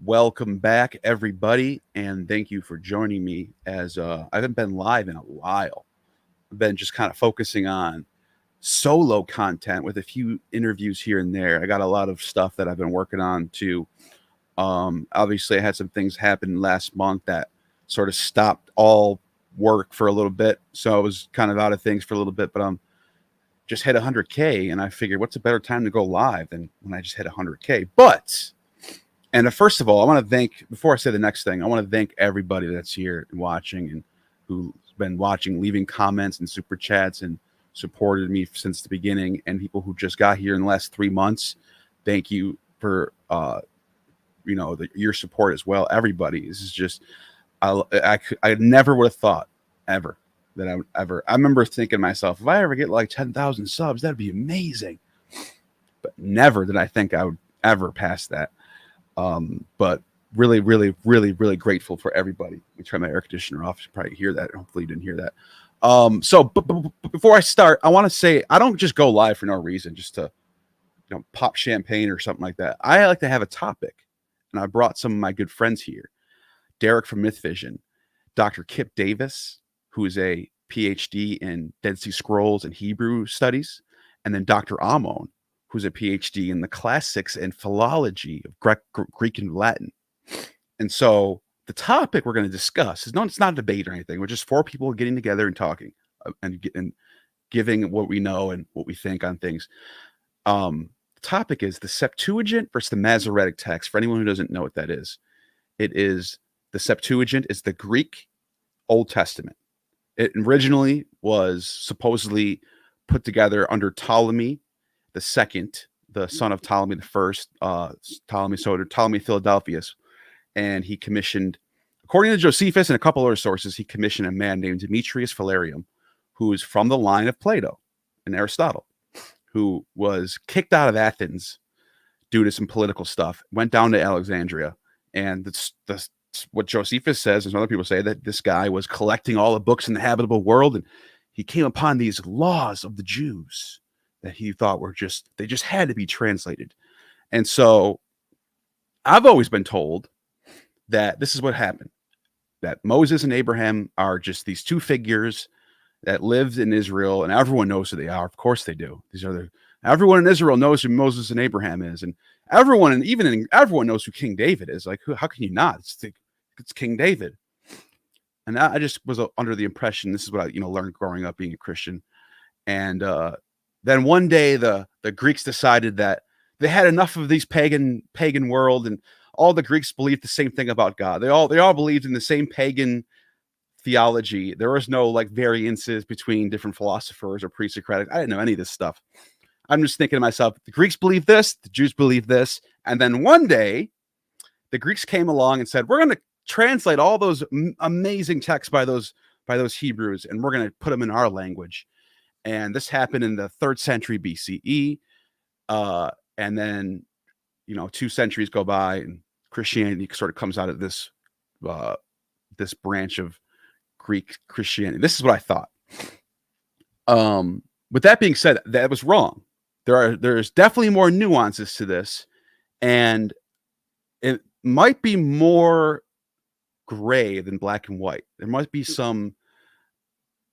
Welcome back, everybody, and thank you for joining me as I haven't been live in a while. I've been just kind of focusing on solo content with a few interviews here and there. I got a lot of stuff that I've been working on too. Obviously, I had some things happen last month that sort of stopped all work for a little bit, so I was kind of out of things for a little bit. But just hit 100K, and I figured, what's a better time to go live than when I just hit 100K? First of all, I want to thank, before I say the next thing, I want to thank everybody that's here and watching and who's been watching, leaving comments and super chats and supported me since the beginning, and people who just got here in the last 3 months. Thank you for, your support as well. Everybody, this is just, I never would have thought ever that I would ever, I remember thinking to myself, if I ever get like 10,000 subs, that'd be amazing. But never did I think I would ever pass that. But really, really, really, really grateful for everybody. Let me turn my air conditioner off. You probably hear that. Hopefully you didn't hear that. But before I start, I want to say I don't just go live for no reason, just to pop champagne or something like that. I like to have a topic, and I brought some of my good friends here. Derek from Myth Vision, Dr. Kipp Davis, who is a Ph.D. in Dead Sea Scrolls and Hebrew studies, and then Dr. Ammon, who's a Ph.D. in the classics and philology of Greek and Latin. And so the topic we're going to discuss is it's not a debate or anything. We're just four people getting together and talking and giving what we know and what we think on things. The topic is the Septuagint versus the Masoretic text. For anyone who doesn't know what that is, the Septuagint is the Greek Old Testament. It originally was supposedly put together under Ptolemy the second, the son of Ptolemy the first, Ptolemy Philadelphus, and he commissioned, according to Josephus and a couple other sources, he commissioned a man named Demetrius Philarium, who is from the line of Plato and Aristotle, who was kicked out of Athens due to some political stuff, went down to Alexandria, and what Josephus says, and other people say, that this guy was collecting all the books in the habitable world, and he came upon these laws of the Jews that he thought they just had to be translated. And so I've always been told that this is what happened, that Moses and Abraham are just these two figures that lived in Israel, and everyone knows who they are. Of course they do. Everyone in Israel knows who Moses and Abraham is, and everyone knows who King David is. Like, how can you not? It's King David. And I just was under the impression, this is what I learned growing up being a Christian. And then one day the Greeks decided that they had enough of these pagan world, and all the Greeks believed the same thing about God. They all believed in the same pagan theology. There was no variances between different philosophers or pre-Socratic. I didn't know any of this stuff. I'm just thinking to myself, the Greeks believe this, the Jews believe this. And then one day the Greeks came along and said, we're going to translate all those amazing texts by those Hebrews, and we're going to put them in our language. And this happened in the 3rd century BCE. And then, 2 centuries go by, and Christianity sort of comes out of this branch of Greek Christianity. This is what I thought. With that being said, that was wrong. There's definitely more nuances to this, and it might be more gray than black and white. There might be some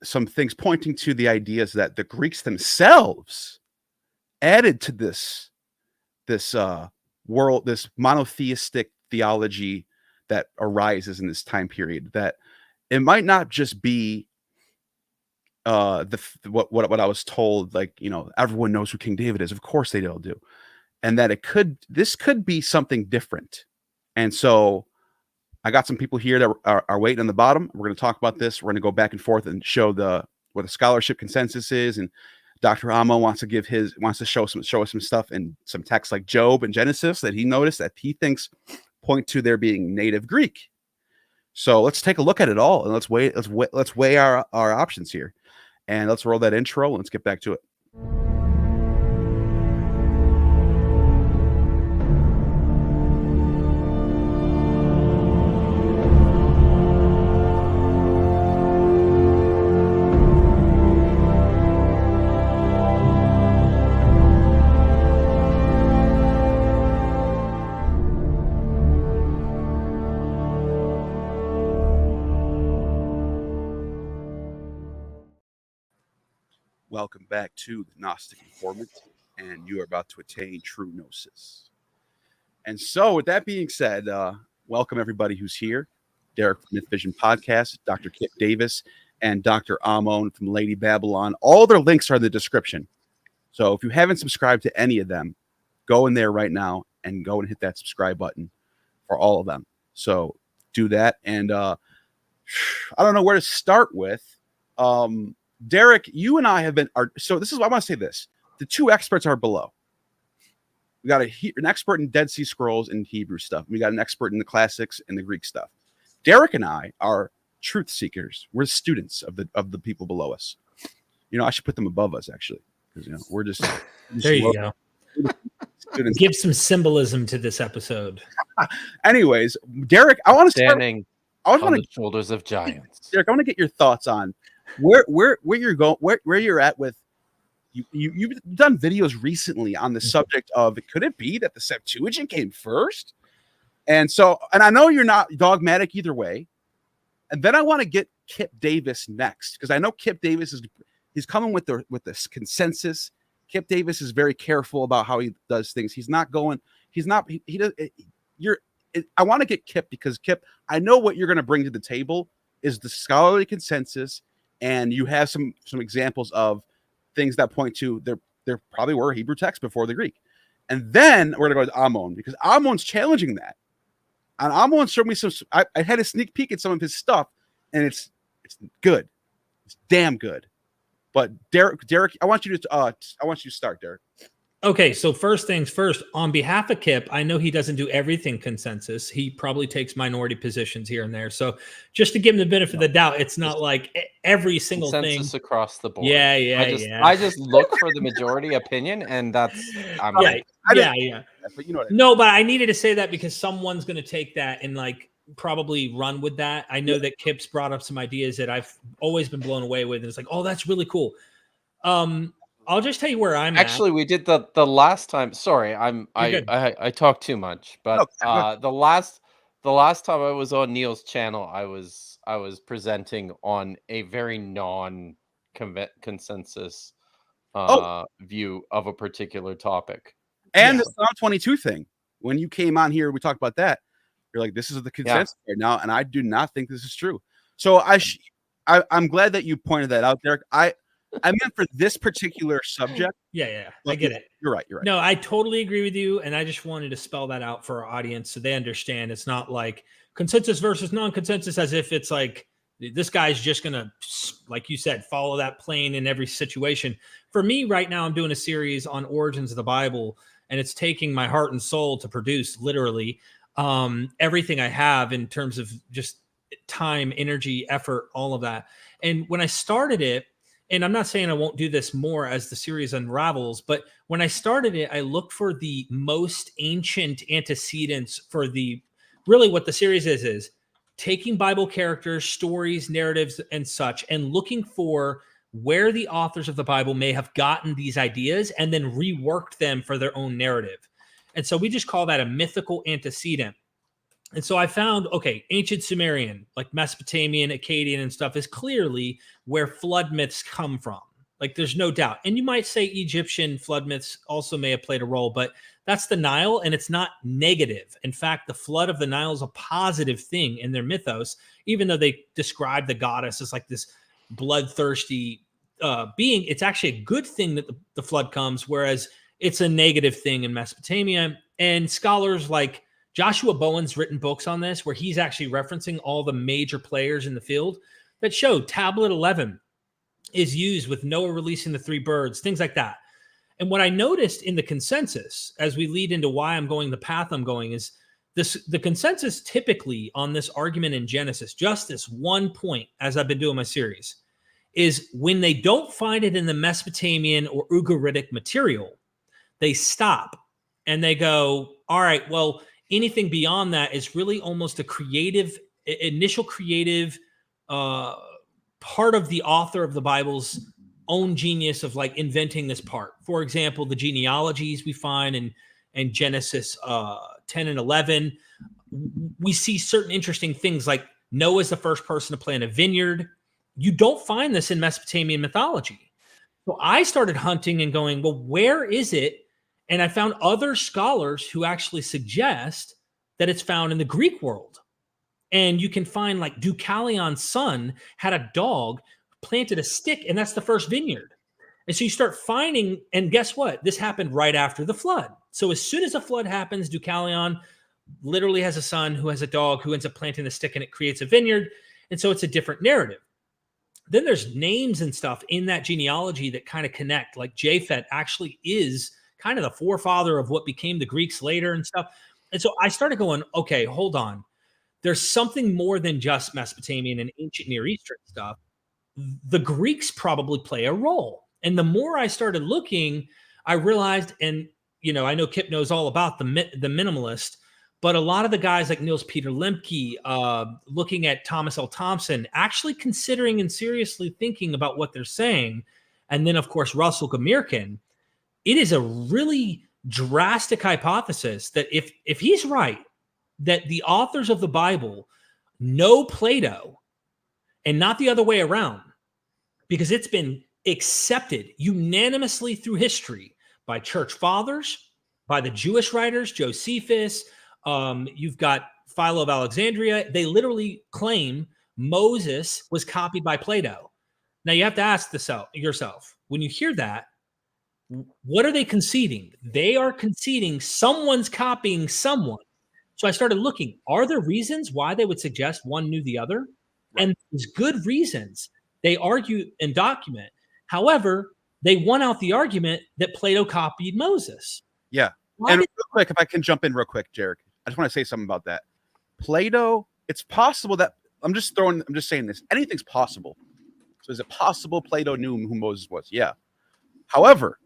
things pointing to the ideas that the Greeks themselves added to this world, this monotheistic theology that arises in this time period. That it might not just be what I was told, everyone knows who King David is. Of course they all do. And that this could be something different. And so I got some people here that are waiting on the bottom. We're going to talk about this. We're going to go back and forth and show what the scholarship consensus is. And Dr. Ammon wants to show us some stuff in some texts like Job and Genesis that he noticed that he thinks point to their being native Greek. So let's take a look at it all, and let's weigh our options here. And let's roll that intro, and let's get back to it. welcome back to the Gnostic Informant, and you are about to attain true gnosis. And so, with that being said, welcome everybody who's here. Derek from Myth Vision Podcast, Dr. Kipp Davis, and Dr. Ammon from Lady Babylon. All their links are in the description. So if you haven't subscribed to any of them, go in there right now and go and hit that subscribe button for all of them. So do that. And I don't know where to start with. Derek, you and I have been, so this is what I want to say this. The two experts are below. We got an expert in Dead Sea Scrolls and Hebrew stuff. We got an expert in the classics and the Greek stuff. Derek and I are truth seekers. We're students of the people below us. You know, I should put them above us actually, because you know we're just there. You go. Students. Give some symbolism to this episode. Anyways, Derek, I want to start. On the shoulders of giants. Derek, I want to get your thoughts on where you're going, where you're at with. You've done videos recently on the subject of could it be that the Septuagint came first? And I know you're not dogmatic either way. And then I want to get Kipp Davis next, because I know Kipp Davis he's coming with this consensus. Kipp Davis is very careful about how he does things. I want to get Kipp, because Kipp, I know what you're going to bring to the table is the scholarly consensus, and you have some examples of things that point to there probably were Hebrew texts before the Greek. And then we're going to go to Ammon, because Ammon's challenging that. And Ammon showed me I had a sneak peek at some of his stuff, and it's good. It's damn good. But Derek, I want you to start, Derek. Okay, so first things first, on behalf of Kipp, I know he doesn't do everything consensus. He probably takes minority positions here and there. So just to give him the benefit of the doubt, it's not like every single consensus thing across the board. Yeah. I just look for the majority opinion, and that's yeah. But you know what I mean. No, but I needed to say that because someone's going to take that and like probably run with that. I know that Kipp's brought up some ideas that I've always been blown away with, and it's like, oh, that's really cool. I'll just tell you where I'm actually at. We did the last time. Sorry, I talk too much, but the last time I was on Neil's channel, I was presenting on a very non-consensus view of a particular topic. And the Psalm 22 thing. When you came on here, we talked about that. You're like, this is the consensus right now, and I do not think this is true. So I'm glad that you pointed that out, Derek. I meant for this particular subject. Yeah. I get it. You're right. No, I totally agree with you. And I just wanted to spell that out for our audience so they understand it's not like consensus versus non-consensus as if it's like this guy's just going to, like you said, follow that plane in every situation. For me right now, I'm doing a series on origins of the Bible, and it's taking my heart and soul to produce literally everything I have in terms of just time, energy, effort, all of that. And when I started it, and I'm not saying I won't do this more as the series unravels, but when I started it, I looked for the most ancient antecedents for really what the series is taking Bible characters, stories, narratives, and such, and looking for where the authors of the Bible may have gotten these ideas and then reworked them for their own narrative. And so we just call that a mythical antecedent. And so I found, ancient Sumerian, like Mesopotamian, Akkadian and stuff is clearly where flood myths come from. Like there's no doubt. And you might say Egyptian flood myths also may have played a role, but that's the Nile and it's not negative. In fact, the flood of the Nile is a positive thing in their mythos, even though they describe the goddess as like this bloodthirsty being. It's actually a good thing that the flood comes, whereas it's a negative thing in Mesopotamia. And scholars like Joshua Bowen's written books on this, where he's actually referencing all the major players in the field that show Tablet 11 is used with Noah releasing the 3 birds, things like that. And what I noticed in the consensus, as we lead into why I'm going the path I'm going, is the consensus typically on this argument in Genesis, just this one point, as I've been doing my series, is when they don't find it in the Mesopotamian or Ugaritic material, they stop and they go, all right, well, anything beyond that is really almost a initial creative part of the author of the Bible's own genius of like inventing this part. For example, the genealogies we find in Genesis 10 and 11, we see certain interesting things like Noah's the first person to plant a vineyard. You don't find this in Mesopotamian mythology. So I started hunting and going, well, where is it? And I found other scholars who actually suggest that it's found in the Greek world. And you can find like Deucalion's son had a dog, planted a stick, and that's the first vineyard. And so you start finding, and guess what? This happened right after the flood. So as soon as the flood happens, Deucalion literally has a son who has a dog who ends up planting the stick, and it creates a vineyard. And so it's a different narrative. Then there's names and stuff in that genealogy that kind of connect. Like Japhet actually is kind of the forefather of what became the Greeks later and stuff. And so I started going, okay, hold on. There's something more than just Mesopotamian and ancient Near Eastern stuff. The Greeks probably play a role. And the more I started looking, I realized, and I know Kipp knows all about the minimalist, but a lot of the guys like Niels Peter Lemke, looking at Thomas L. Thompson, actually considering and seriously thinking about what they're saying. And then, of course, Russell Gamirkin, it is a really drastic hypothesis that if he's right, that the authors of the Bible know Plato and not the other way around, because it's been accepted unanimously through history by church fathers, by the Jewish writers, Josephus. You've got Philo of Alexandria. They literally claim Moses was copied by Plato. Now you have to ask yourself, when you hear that, what are they conceding? They are conceding someone's copying someone. So I started looking, are there reasons why they would suggest one knew the other? Right. And there's good reasons. They argue and document. However, they won out the argument that Plato copied Moses. Yeah. And real quick, if I can jump in real quick, Jarek, I just want to say something about that. Plato, it's possible that I'm just saying this. Anything's possible. So is it possible Plato knew who Moses was? Yeah. However,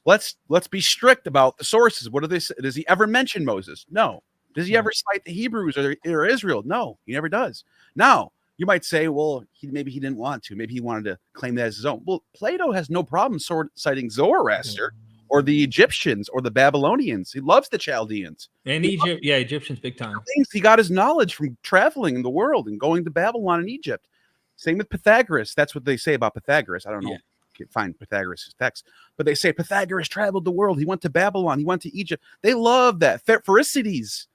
let's be strict about the sources. What do they say? Does he ever mention Moses? No. Does he ever cite the Hebrews or Israel? No, he never does. Now, you might say, well, maybe he didn't want to. Maybe he wanted to claim that as his own. Well, Plato has no problem citing Zoroaster or the Egyptians or the Babylonians. He loves the Chaldeans. And Egypt, Egyptians big time. He got his knowledge from traveling in the world and going to Babylon and Egypt. Same with Pythagoras. That's what they say about Pythagoras. I don't know. Yeah. You can find Pythagoras' text. But they say Pythagoras traveled the world. He went to Babylon. He went to Egypt. They love that. Pherecydes,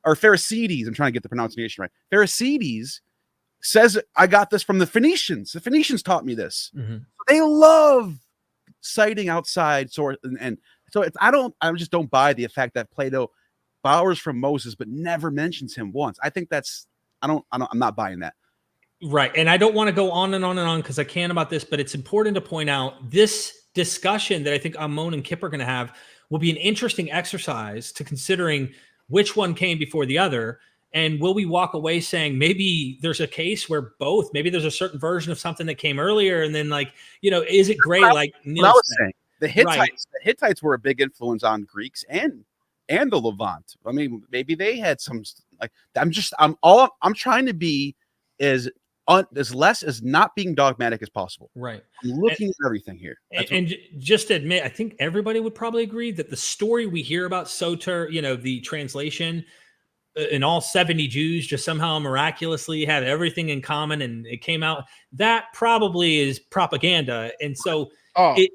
I'm trying to get the pronunciation right. Pherecydes says, I got this from the Phoenicians. The Phoenicians taught me this. Mm-hmm. They love citing outside source. And so I just don't buy the fact that Plato borrows from Moses, but never mentions him once. I think I'm not buying that. Right. And I don't want to go on and on and on because I can about this, but it's important to point out this discussion that I think Ammon and Kipp are going to have will be an interesting exercise to considering which one came before the other. And will we walk away saying maybe there's a case where both, maybe there's a certain version of something that came earlier, and then is it great? Like Neil I was saying, the Hittites were a big influence on Greeks and the Levant. I mean, maybe they had some I'm trying to be as less as not being dogmatic as possible. Right. I'm looking at everything here. And just to admit, I think everybody would probably agree that the story we hear about Soter, the translation, and all 70 Jews just somehow miraculously had everything in common and it came out, that probably is propaganda. And so I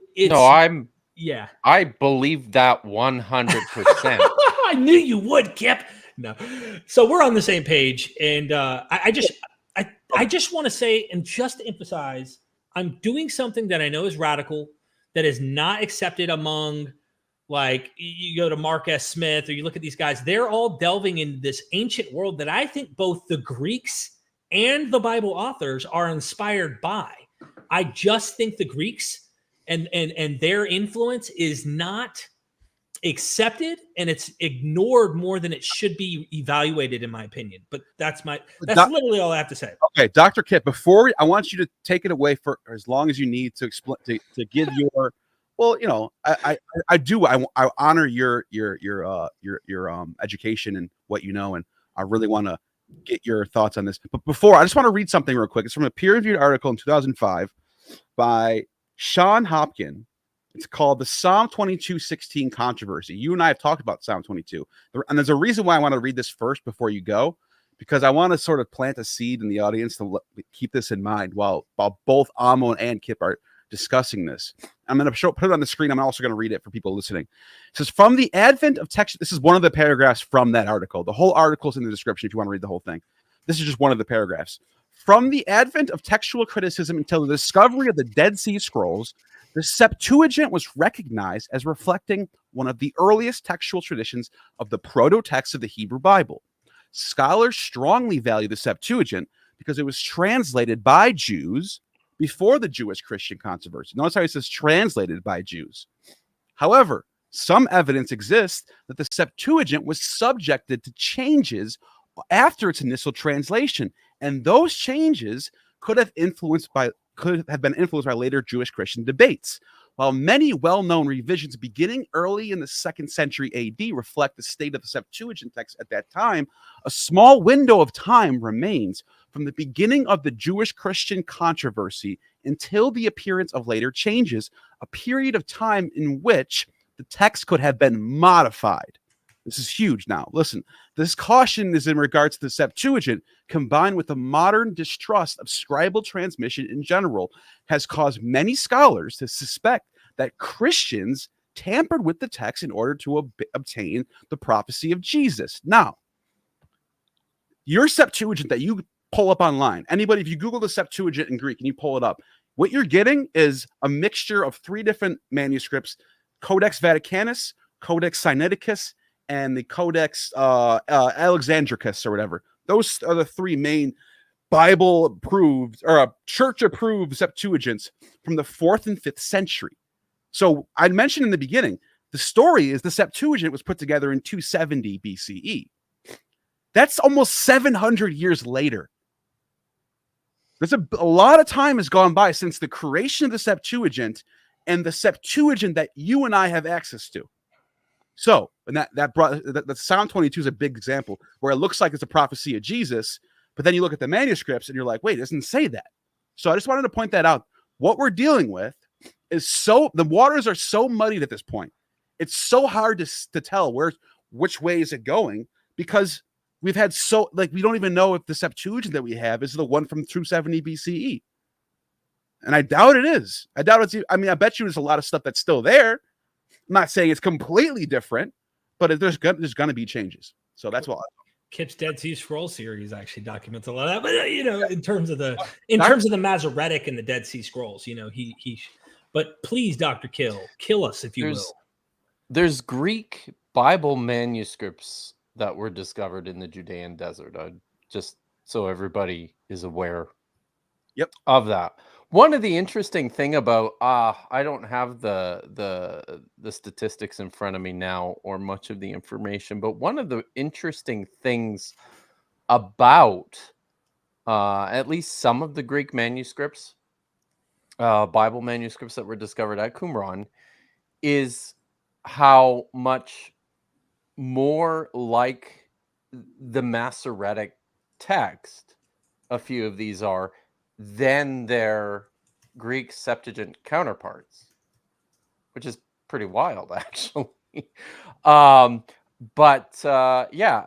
believe that 100%. I knew you would, Kipp. No. So we're on the same page. And I just want to say, and just to emphasize, I'm doing something that I know is radical, that is not accepted among, like, you go to Mark S. Smith or you look at these guys, they're all delving into this ancient world that I think both the Greeks and the Bible authors are inspired by. I just think the Greeks and their influence is not accepted, and it's ignored more than it should be evaluated, in my opinion. But that's literally all I have to say. Okay, Dr. Kipp, I want you to take it away for as long as you need to explain to give your. Well, I honor your education and what you know, and I really want to get your thoughts on this. But before, I just want to read something real quick. It's from a peer-reviewed article in 2005 by Sean Hopkin. It's called the Psalm 22:16 controversy. You and I have talked about Psalm 22, and there's a reason why I want to read this first before you go, because I want to sort of plant a seed in the audience to keep this in mind while both Ammon and Kipp are discussing this. I'm going to put it on the screen. I'm also going to read it for people listening. It says, from the advent of text, this is one of the paragraphs from that article. The whole article is in the description if you want to read the whole thing. This is just one of the paragraphs. From the advent of textual criticism until the discovery of the Dead Sea Scrolls, the Septuagint was recognized as reflecting one of the earliest textual traditions of the proto-text of the Hebrew Bible. Scholars strongly value the Septuagint because it was translated by Jews before the Jewish-Christian controversy. Notice how he says translated by Jews. However, some evidence exists that the Septuagint was subjected to changes after its initial translation, and those changes could have been influenced by later Jewish-Christian debates. While many well-known revisions beginning early in the 2nd century AD reflect the state of the Septuagint text at that time, a small window of time remains from the beginning of the Jewish-Christian controversy until the appearance of later changes, a period of time in which the text could have been modified. This is huge now. Listen, this caution is in regards to the Septuagint, combined with the modern distrust of scribal transmission in general, has caused many scholars to suspect that Christians tampered with the text in order to obtain the prophecy of Jesus. Now, your Septuagint that you pull up online, anybody, if you Google the Septuagint in Greek and you pull it up, what you're getting is a mixture of 3 different manuscripts: Codex Vaticanus, Codex Sinaiticus, and the Codex Alexandricus or whatever. Those are the 3 main Bible approved or church approved Septuagints from the 4th and 5th century. So I mentioned in the beginning, the story is the Septuagint was put together in 270 BCE. That's almost 700 years later. There's a lot of time has gone by since the creation of the Septuagint and the Septuagint that you and I have access to. So, and that Psalm 22 is a big example where it looks like it's a prophecy of Jesus, but then you look at the manuscripts and you're like, wait, it doesn't say that. So I just wanted to point that out. What we're dealing with is the waters are so muddied at this point. It's so hard to tell which way is it going, because we've had we don't even know if the Septuagint that we have is the one from 270 BCE. And I doubt it is. I bet you there's a lot of stuff that's still there. I'm not saying it's completely different, but there's going to be changes. So that's why Kipp's Dead Sea Scroll series actually documents a lot of that. But in terms of the Masoretic and the Dead Sea Scrolls, he. But please, Dr. kill us if you will. There's Greek Bible manuscripts that were discovered in the Judean desert. Just so everybody is aware. Yep. Of that. One of the interesting thing about I don't have the statistics in front of me now or much of the information, but one of the interesting things about at least some of the Greek manuscripts, Bible manuscripts that were discovered at Qumran, is how much more like the Masoretic text a few of these are than their Greek Septuagint counterparts, which is pretty wild, actually. Yeah,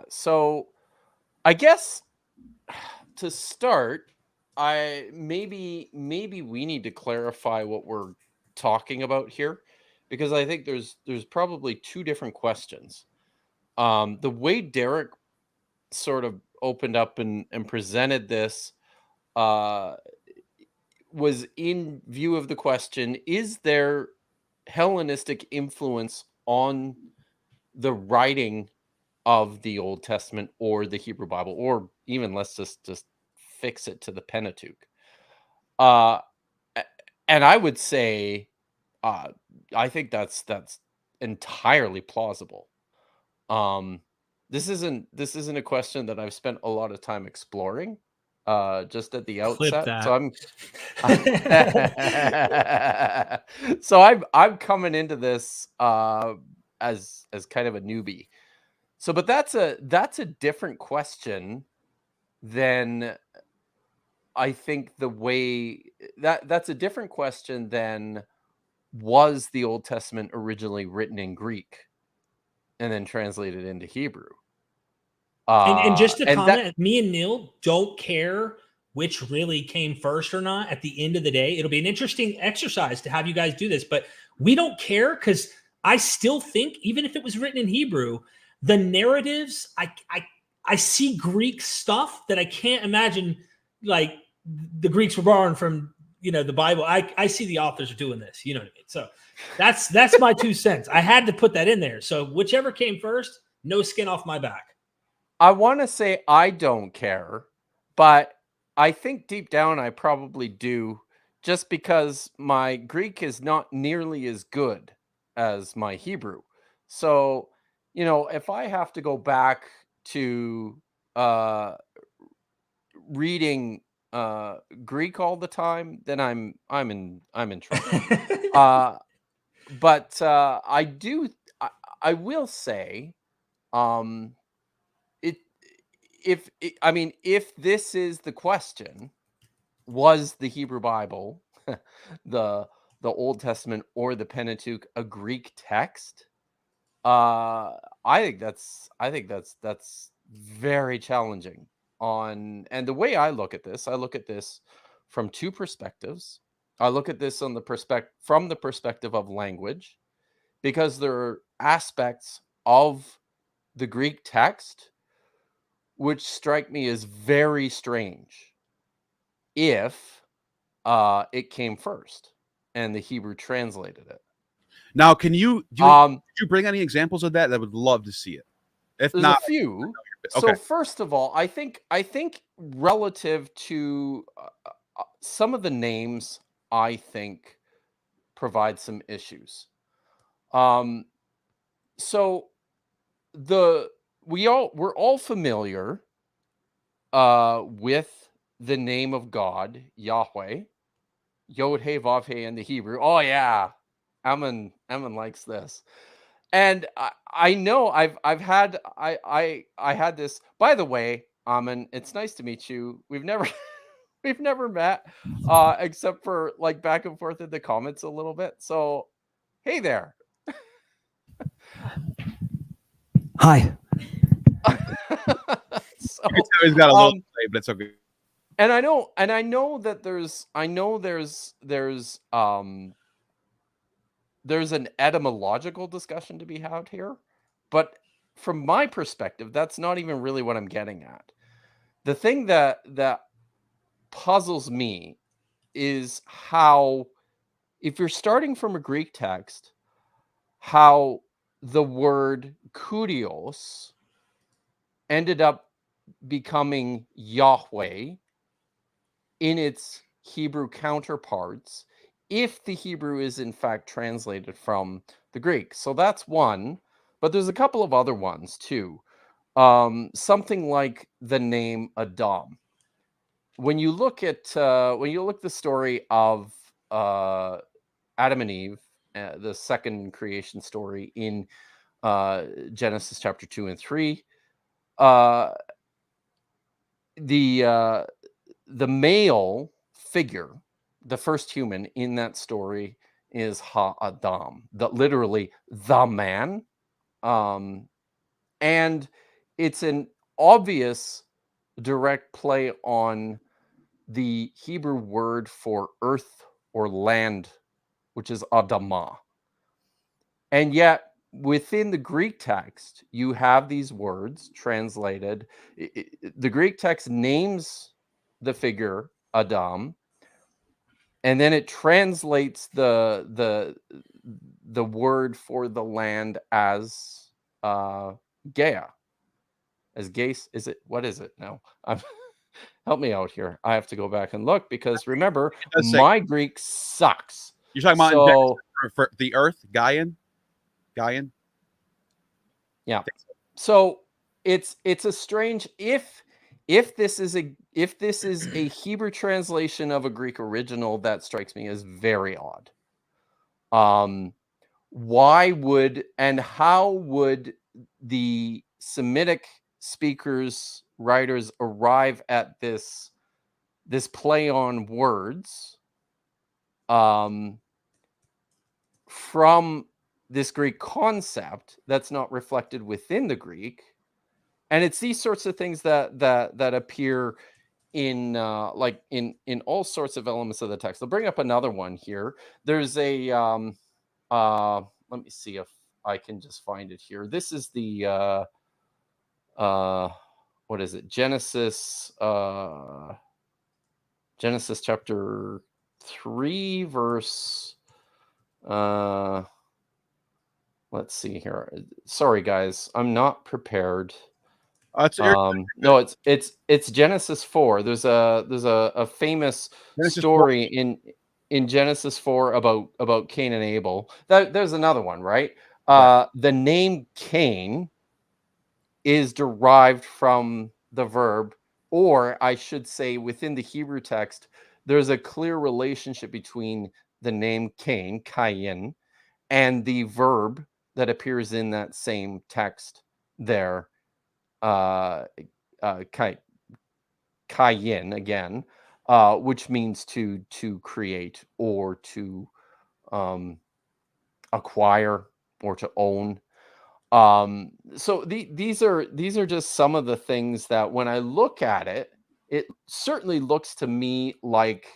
so I guess to start, maybe we need to clarify what we're talking about here, because I think there's probably 2 different questions. The way Derek sort of opened up and presented this was in view of the question, is there Hellenistic influence on the writing of the Old Testament or the Hebrew Bible, or even let's just fix it to the Pentateuch? And I would say I think that's entirely plausible. This isn't a question that I've spent a lot of time exploring just at the outset. So I'm coming into this as kind of a newbie. So, but that's a different question than I think the way that's a different question than, was the Old Testament originally written in Greek and then translated into Hebrew? And just to comment, me and Neil don't care which really came first or not at the end of the day. It'll be an interesting exercise to have you guys do this, but we don't care because I still think, even if it was written in Hebrew, the narratives, I see Greek stuff that I can't imagine, like the Greeks were borrowing from, the Bible. I see the authors are doing this, you know what I mean? So that's my 2 cents. I had to put that in there. So whichever came first, no skin off my back. I want to say I don't care, but I think deep down I probably do, just because my Greek is not nearly as good as my Hebrew. So, if I have to go back to reading Greek all the time, then I'm in trouble. But I will say, it if this is the question, was the Hebrew Bible, the Old Testament or the Pentateuch, a Greek text? I think that's very challenging. And the way I look at this from two perspectives. I look at this from the perspective of language, because there are aspects of the Greek text which strike me as very strange if it came first and the Hebrew translated it. Now, can you bring any examples of that? I would love to see it. If There's not, a few. okay. So first of all, I think relative to some of the names, I think provide some issues. So we're all familiar with the name of God, Yahweh, Yod He Vav He in the Hebrew. Oh yeah, Ammon likes this. And I know I've had I had this. By the way, Ammon, it's nice to meet you. We've never met, except for like back and forth in the comments a little bit. So hey there. Hi. So, He's got a little play, but it's okay. and I know that there's an etymological discussion to be had here, but from my perspective, that's not even really what I'm getting at. The thing that puzzles me is how, if you're starting from a Greek text, how the word kurios ended up becoming Yahweh in its Hebrew counterparts, if the Hebrew is in fact translated from the Greek. So that's one, but there's a couple of other ones too. Something like the name Adam. When you look at the story of Adam and Eve, the second creation story in Genesis chapter 2 and 3, the male figure, the first human in that story, is Ha-Adam, literally the man. And it's an obvious direct play on the Hebrew word for earth or land, which is Adamah. And yet, within the Greek text, you have these words translated. The Greek text names the figure Adam, and then it translates the word for the land as Gaia. As Gaze, is it? What is it now? Help me out here. I have to go back and look, because remember, my Greek sucks. You're talking about for the Earth, Gaian. Yeah. So it's a strange, if this is a Hebrew translation of a Greek original, that strikes me as very odd. Why would and how would the Semitic speakers, writers arrive at this play on words from this Greek concept that's not reflected within the Greek? And it's these sorts of things that appear like in all sorts of elements of the text. I'll bring up another one here. There's a let me see if I can just find it here. This is the what is it? Genesis chapter 3 verse let's see here. Sorry guys, I'm not prepared. No, it's Genesis 4. There's a famous Genesis story 4. in Genesis 4 about Cain and Abel. There's another one, right? Right. The name Cain is derived from the verb, or I should say within the Hebrew text, there's a clear relationship between the name Cain, Cain, and the verb that appears in that same text there, Kayin again, which means to create or to acquire or to own. So these are just some of the things that when I look at it, it certainly looks to me like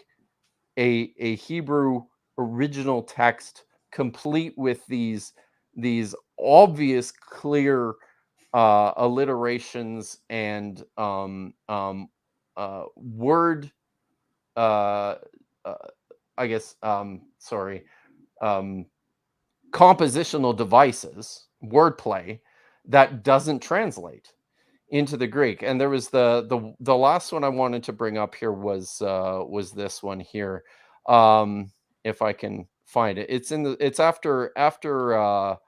a Hebrew original text, complete with these obvious, clear alliterations and word I guess compositional devices, wordplay that doesn't translate into the Greek. And there was the last one I wanted to bring up here was this one here. If I can find it. It's after after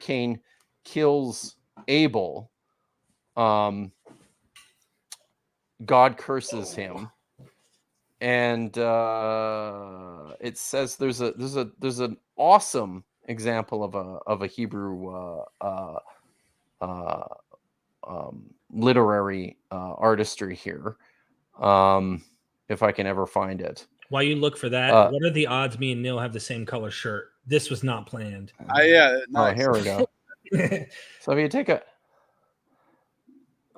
Cain kills Abel, God curses him, and it says there's an awesome example of a Hebrew literary artistry here, if I can ever find it. While you look for that, what are the odds me and Neil have the same color shirt? This was not planned. Yeah, nice. Oh, here we go. So if you take a,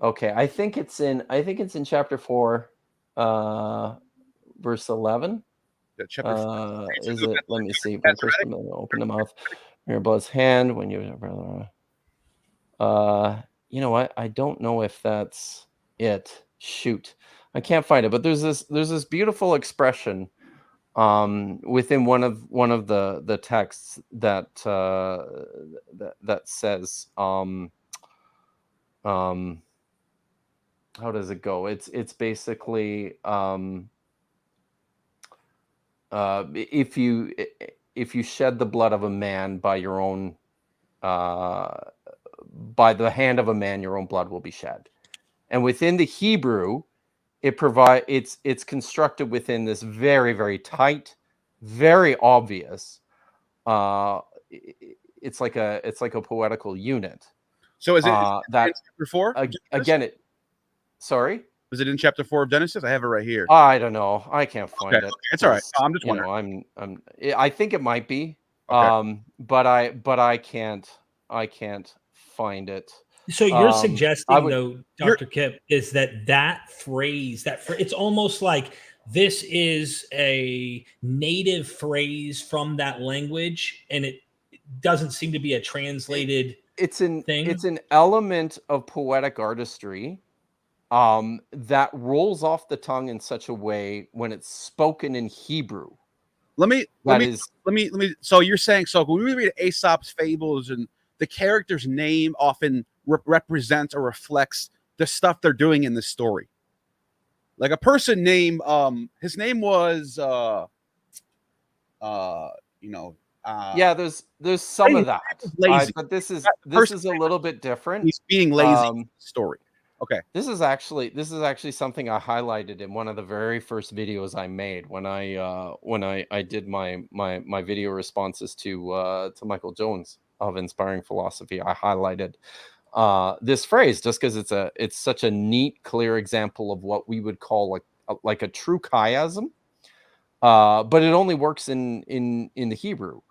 okay, I think it's in chapter 4, verse 11. Yeah, chapter 4. Is it? Let me see. Open the mouth. Your blood's hand when you. You know what? I don't know if that's it. Shoot, I can't find it. But there's this beautiful expression within one of the texts that that says how does it go? It's basically if you shed the blood of a man by your own by the hand of a man, your own blood will be shed. And within the Hebrew, it's constructed within this very, very tight, very obvious. It's like a poetical unit. So is it that chapter 4? Again, sorry. Was it in chapter 4 of Genesis? I have it right here. I don't know. I can't find it. Okay, it's all right. I'm just wondering. I think it might be. Okay. But I can't find it. So you're suggesting, though, Dr. Kipp, is that phrase, it's almost like this is a native phrase from that language, and it doesn't seem to be a translated thing. It's an element of poetic artistry that rolls off the tongue in such a way when it's spoken in Hebrew. Let me. So you're saying, so when we read Aesop's fables, and the character's name often represents or reflects the stuff they're doing in the story. Like a person name, his name was, yeah, there's some of that, lazy. but this is a little bit different. He's being lazy in the story. Okay. This is actually something I highlighted in one of the very first videos I made when I did my video responses to Michael Jones of Inspiring Philosophy. I highlighted this phrase just because it's such a neat, clear example of what we would call like a true chiasm, but it only works in the Hebrew,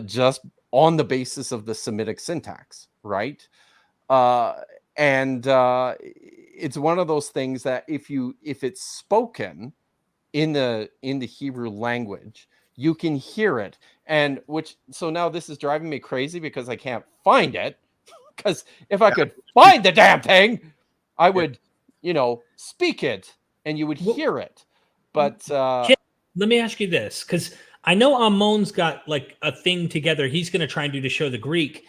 just on the basis of the Semitic syntax, right? And it's one of those things that if it's spoken in the Hebrew language, you can hear it. And so now this is driving me crazy because I can't find it. Because if I could find the damn thing, I would, speak it and you would hear it. But Kipp, let me ask you this, because I know Ammon's got like a thing together he's going to try and do to show the Greek.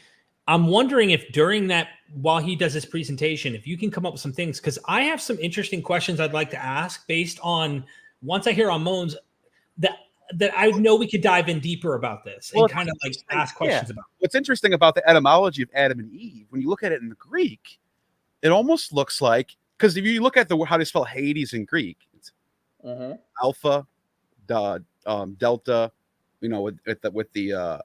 I'm wondering if during that, while he does his presentation, if you can come up with some things, because I have some interesting questions I'd like to ask based on, once I hear Ammon's, that I know we could dive in deeper about this and kind of like ask questions about. What's interesting about the etymology of Adam and Eve, when you look at it in the Greek, it almost looks like, because if you look at how they spell Hades in Greek, it's alpha, delta, with the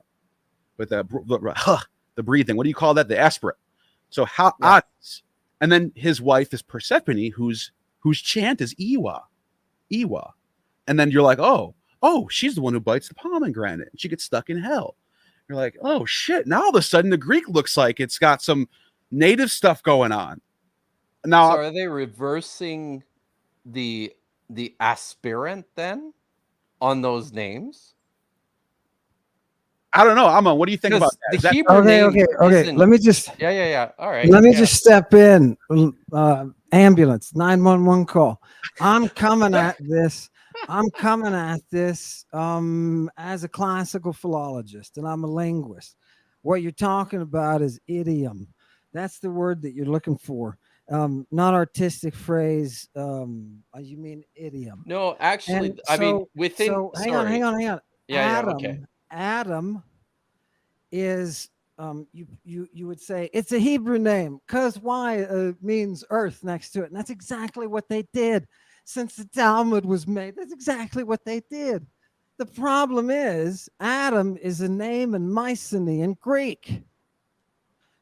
breathing. What do you call that? The aspirate. So and then his wife is Persephone, whose chant is Iwa, and then you're like, oh, she's the one who bites the pomegranate and she gets stuck in hell. You're like, oh shit. Now all of a sudden the Greek looks like it's got some native stuff going on. Now, so are they reversing the aspirant then on those names? I don't know. Ammon, what do you think about that? The Hebrew name okay. Let me just All right. Let me just step in. Ambulance, 911 call. I'm coming at this as a classical philologist, and I'm a linguist. What you're talking about is idiom. That's the word that you're looking for. Not artistic phrase. You mean idiom? No, actually, within. So hang on. Yeah, okay. Adam is you would say it's a Hebrew name because why means earth next to it, and that's exactly what they did. Since the Talmud was made, that's exactly what they did. The problem is Adam is a name in Mycenaean Greek,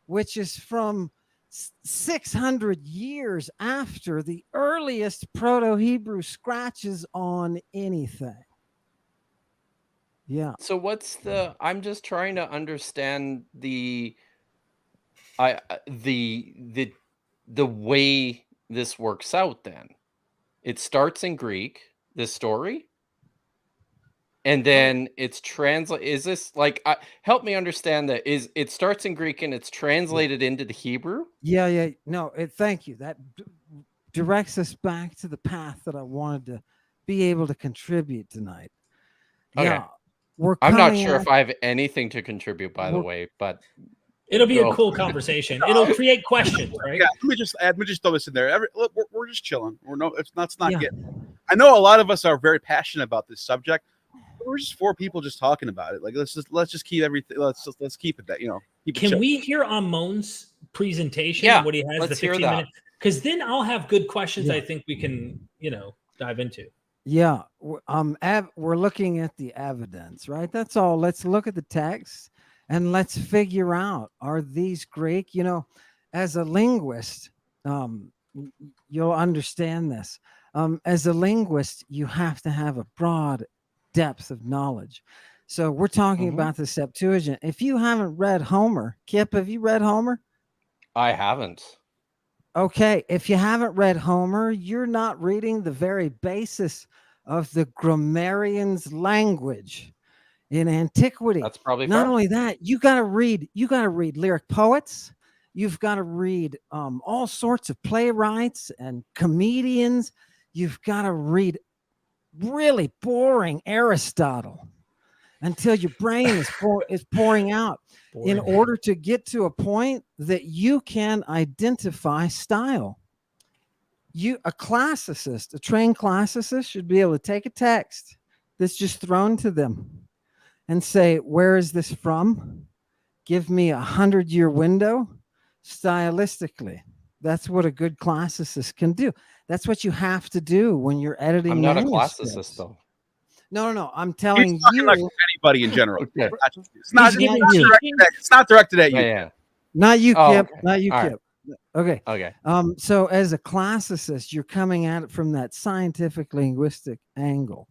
which is from 600 years after the earliest Proto-Hebrew scratches on anything. Yeah. So I'm just trying to understand the way this works out then. It starts in Greek, this story, and then it's translated. Is this like, help me understand that? It starts in Greek and it's translated into the Hebrew? Yeah. No, thank you. That directs us back to the path that I wanted to be able to contribute tonight. Okay. Yeah, I'm not sure if I have anything to contribute, by the way, but it'll be a cool conversation. It'll create questions, right? Yeah, let me just throw this in there. We're just chilling. It's not getting. I know a lot of us are very passionate about this subject. We're just four people just talking about it. Like let's just keep everything. Let's keep it that Can we hear Ammon's presentation? Yeah, what he has, let's the 15 hear that. minutes, because then I'll have good questions. I think we can dive into. Yeah, we're looking at the evidence, right? That's all. Let's look at the text and let's figure out, are these Greek? As a linguist, you'll understand this. As a linguist, you have to have a broad depth of knowledge. So we're talking about the Septuagint. If you haven't read Homer, Kipp, have you read Homer? I haven't. Okay, if you haven't read Homer, you're not reading the very basis of the grammarian's language in antiquity. That's probably not fair. only that, you got to read lyric poets. You've got to read all sorts of playwrights and comedians. You've got to read really boring Aristotle until your brain is pouring out in order to get to a point that you can identify style. A classicist, a trained classicist, should be able to take a text that's just thrown to them and say, where is this from? Give me 100-year window stylistically. That's what a good classicist can do. That's what you have to do when you're editing. I'm not a classicist, though. No. I'm telling you. Like anybody in general. Okay. It's not directed at you. Yeah. Not you, Kipp. Okay. Not you, All Kipp. Okay. Okay. So as a classicist, you're coming at it from that scientific linguistic angle.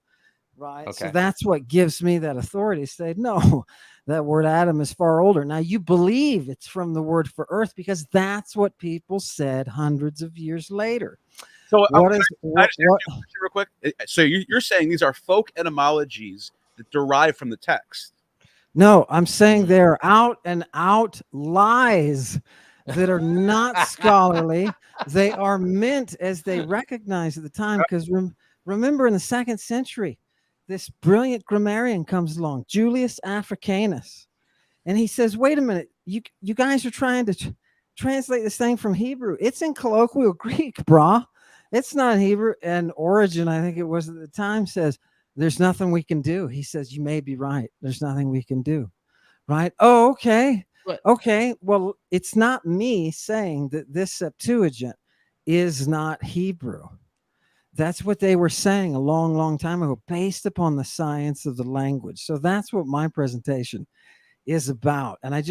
right? So Okay. that's what gives me that authority to say, no, that word Adam is far older. Now you believe it's from the word for earth because that's what people said hundreds of years later. So What can is I what? just ask you a question real quick? So you're saying these are folk etymologies that derive from the text? No, I'm saying they're out and out lies that are not scholarly. They are meant as they recognize at the time. Because remember, in the 2nd century, this brilliant grammarian comes along, Julius Africanus, and he says, "Wait a minute, you guys are trying to translate this thing from Hebrew. It's in colloquial Greek, brah. It's not in Hebrew." And Origen, I think it was at the time, says, "There's nothing we can do." He says, "You may be right. There's nothing we can do." Right? Oh, okay. But- Okay. Well, it's not me saying that this Septuagint is not Hebrew. That's what they were saying a long, long time ago, based upon the science of the language. So that's what my presentation is about. And I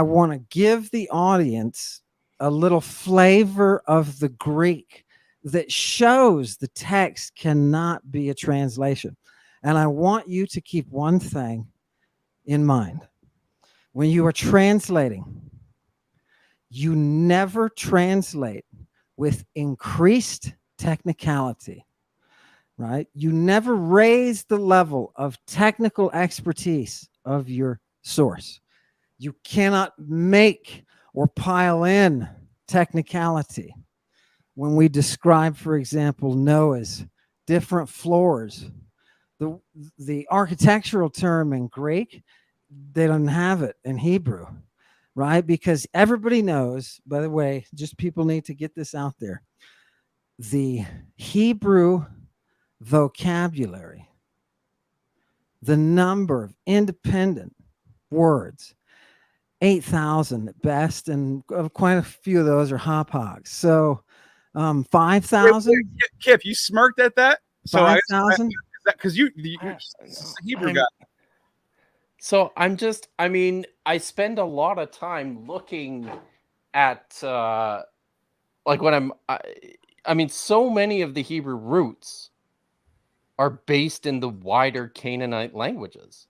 want to give the audience a little flavor of the Greek that shows the text cannot be a translation. And I want you to keep one thing in mind. When you are translating, you never translate with increased technicality, right? You never raise the level of technical expertise of your source. You cannot make or pile in technicality. When we describe, for example, Noah's different floors, the architectural term in Greek, they don't have it in Hebrew, right? Because everybody knows, by the way, just people need to get this out there. The Hebrew vocabulary, the number of independent words, 8,000 at best, and quite a few of those are hop hogs. So 5,000. Kipp, you smirked at that. So 5,000. because you're I- a Hebrew I'm- guy. So I mean, I spend a lot of time looking at like when I mean, so many of the Hebrew roots are based in the wider Canaanite languages.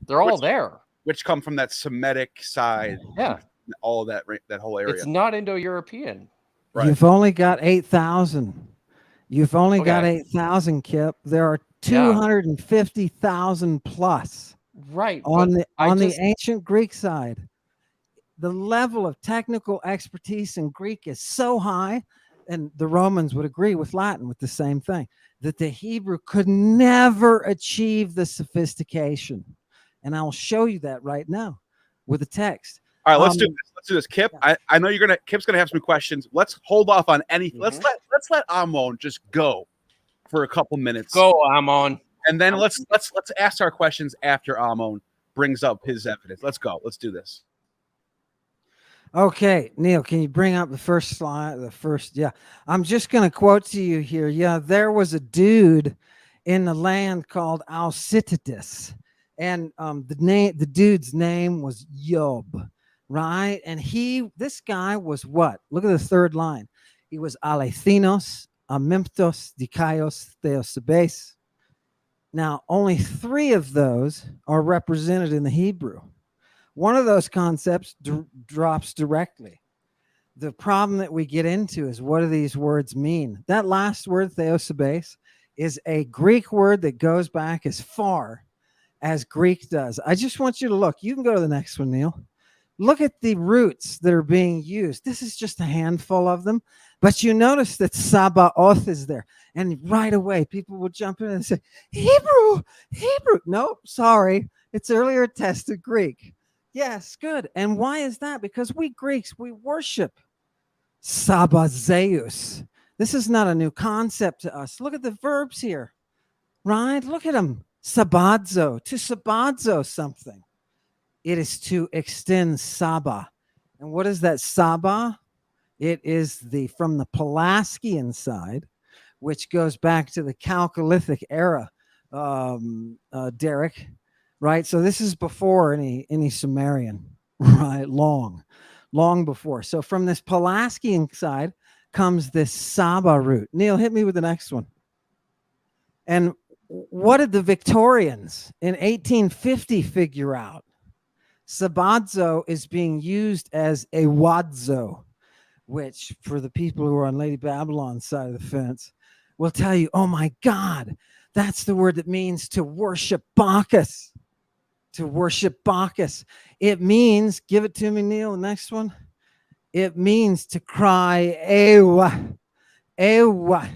They're all there. Which come from that Semitic side, Yeah. all that whole area. It's not Indo-European. Right. You've only got 8,000. You've only got Okay. 8,000, Kipp. There are Yeah. 250,000 plus Right. on but the ancient Greek side. The level of technical expertise in Greek is so high, and the Romans would agree with Latin with the same thing, that the Hebrew could never achieve the sophistication. And I'll show you that right now with the text. All right, let's do this. Let's do this, Kipp. I know Kipp's gonna have some questions. Let's hold off on anything. Mhm. Let's let Ammon just go for a couple minutes. Go, Ammon. And then let's ask our questions after Ammon brings up his evidence. Let's go. Let's do this. Okay, Neil, can you bring up the first slide? Yeah. I'm just going to quote to you here. Yeah, there was a dude in the land called Alcibiades, and the dude's name was Job, right? And this guy was what? Look at the third line. He was Alethinos, Amemptos, Dikaios, Theosebes. Now, only 3 of those are represented in the Hebrew. One of those concepts drops directly. The problem that we get into is, what do these words mean? That last word, Theosebes, is a Greek word that goes back as far as Greek does. I just want you to look. You can go to the next one, Neil. Look at the roots that are being used. This is just a handful of them, but you notice that Sabaoth is there. And right away, people will jump in and say, Hebrew. No, sorry. It's earlier attested Greek. Yes, good. And why is that? Because we Greeks, we worship Sabazeus. This is not a new concept to us. Look at the verbs here, right? Look at them. Sabazo, to sabazo something. It is to extend Saba. And what is that Saba? It is from the Pelasgian side, which goes back to the Chalcolithic era, Derek. Right, so this is before any Sumerian, right? Long before. So from this Pelasgian side comes this Saba root. Neil, hit me with the next one. And what did the Victorians in 1850 figure out? Sabazo is being used as a wadzo, which for the people who are on Lady Babylon's side of the fence will tell you, oh my God, that's the word that means to worship Bacchus. To worship Bacchus. It means, give it to me, Neil, the next one. It means to cry, Ewa, Ewa,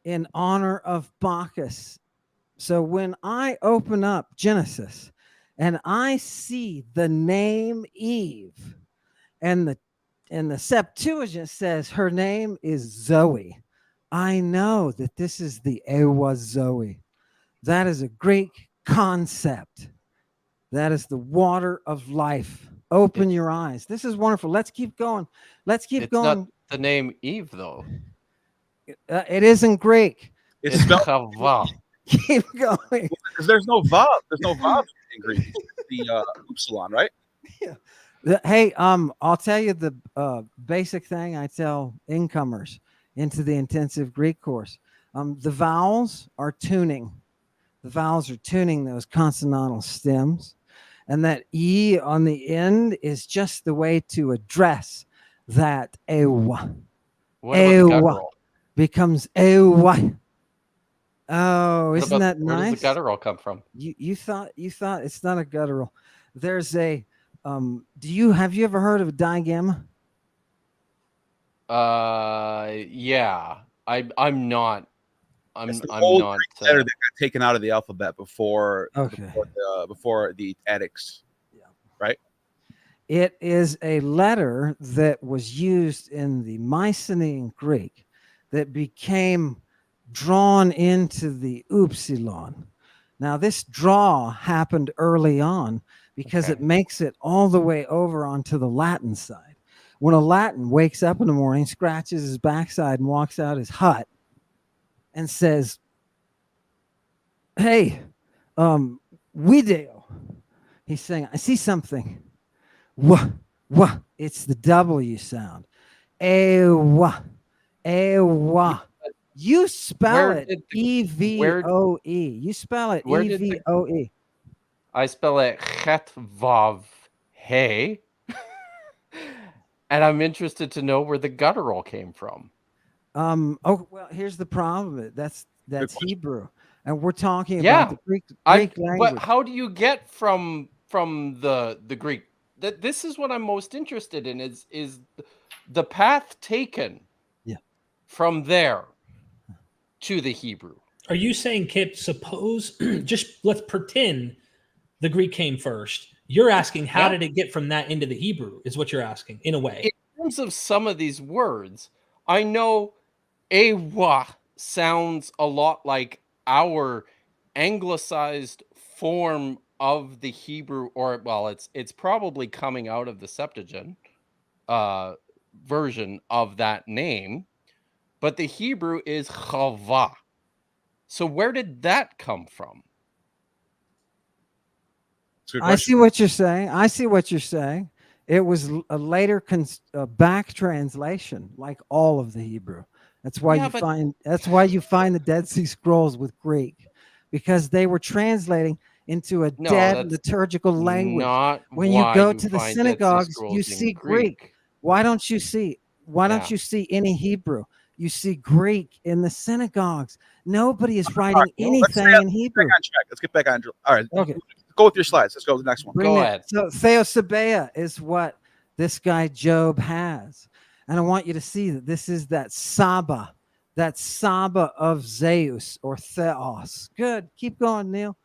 in honor of Bacchus. So when I open up Genesis and I see the name Eve, and the Septuagint says her name is Zoe, I know that this is the Ewa Zoe. That is a Greek concept. That is the water of life. Open your eyes. This is wonderful. Let's keep going. Let's keep going. Not the name Eve, though. It isn't Greek. It's spelled Chava. Keep going. because there's no vav. There's no vav in Greek. It's the upsilon, right? Hey, I'll tell you the basic thing I tell incomers into the intensive Greek course. The vowels are tuning. The vowels are tuning those consonantal stems. And that E on the end is just the way to address that ewa. What about the Ewa guttural? becomes ewa. Oh, isn't that Where nice? does the guttural come from? You thought it's not a guttural. There's a have you ever heard of a digamma? Yeah. I'm not. It's the I'm old not. Greek letter that got taken out of the alphabet before Okay. before the Attics. Yeah. Right. It is a letter that was used in the Mycenaean Greek that became drawn into the upsilon. Now, this draw happened early on because it makes it all the way over onto the Latin side. When a Latin wakes up in the morning, scratches his backside and walks out his hut and says, hey, video. He's saying, I see something. Wah, wah. It's the W sound. Ewa, ewa. You spell it E-V-O-E. You spell it E-V-O-E. I spell it chetvav hey. And I'm interested to know where the guttural came from. Oh, well, here's the problem. That's Hebrew. And we're talking Yeah. about the Greek language. But how do you get from the Greek? This is what I'm most interested in is the path taken from there to the Hebrew. Are you saying, Kipp, suppose, just let's pretend the Greek came first. You're asking how did it get from that into the Hebrew is what you're asking, in a way. In terms of some of these words, I know ewa sounds a lot like our anglicized form of the Hebrew, or well, it's probably coming out of the Septuagint version of that name, but the Hebrew is chava. So where did that come from? I see what you're saying. It was a later back translation, like all of the Hebrew. That's why you find the Dead Sea Scrolls with Greek, because they were translating into a dead liturgical language. When you go to the synagogues, you see Greek. Why don't you see any Hebrew? You see Greek in the synagogues. Nobody is writing anything in Hebrew. Let's get back on. All right. Okay. Go with your slides. Let's go to the next one. Go ahead. So Theosebea is what this guy Job has. And I want you to see that this is that Saba of Zeus or Theos. Good. Keep going, Neil.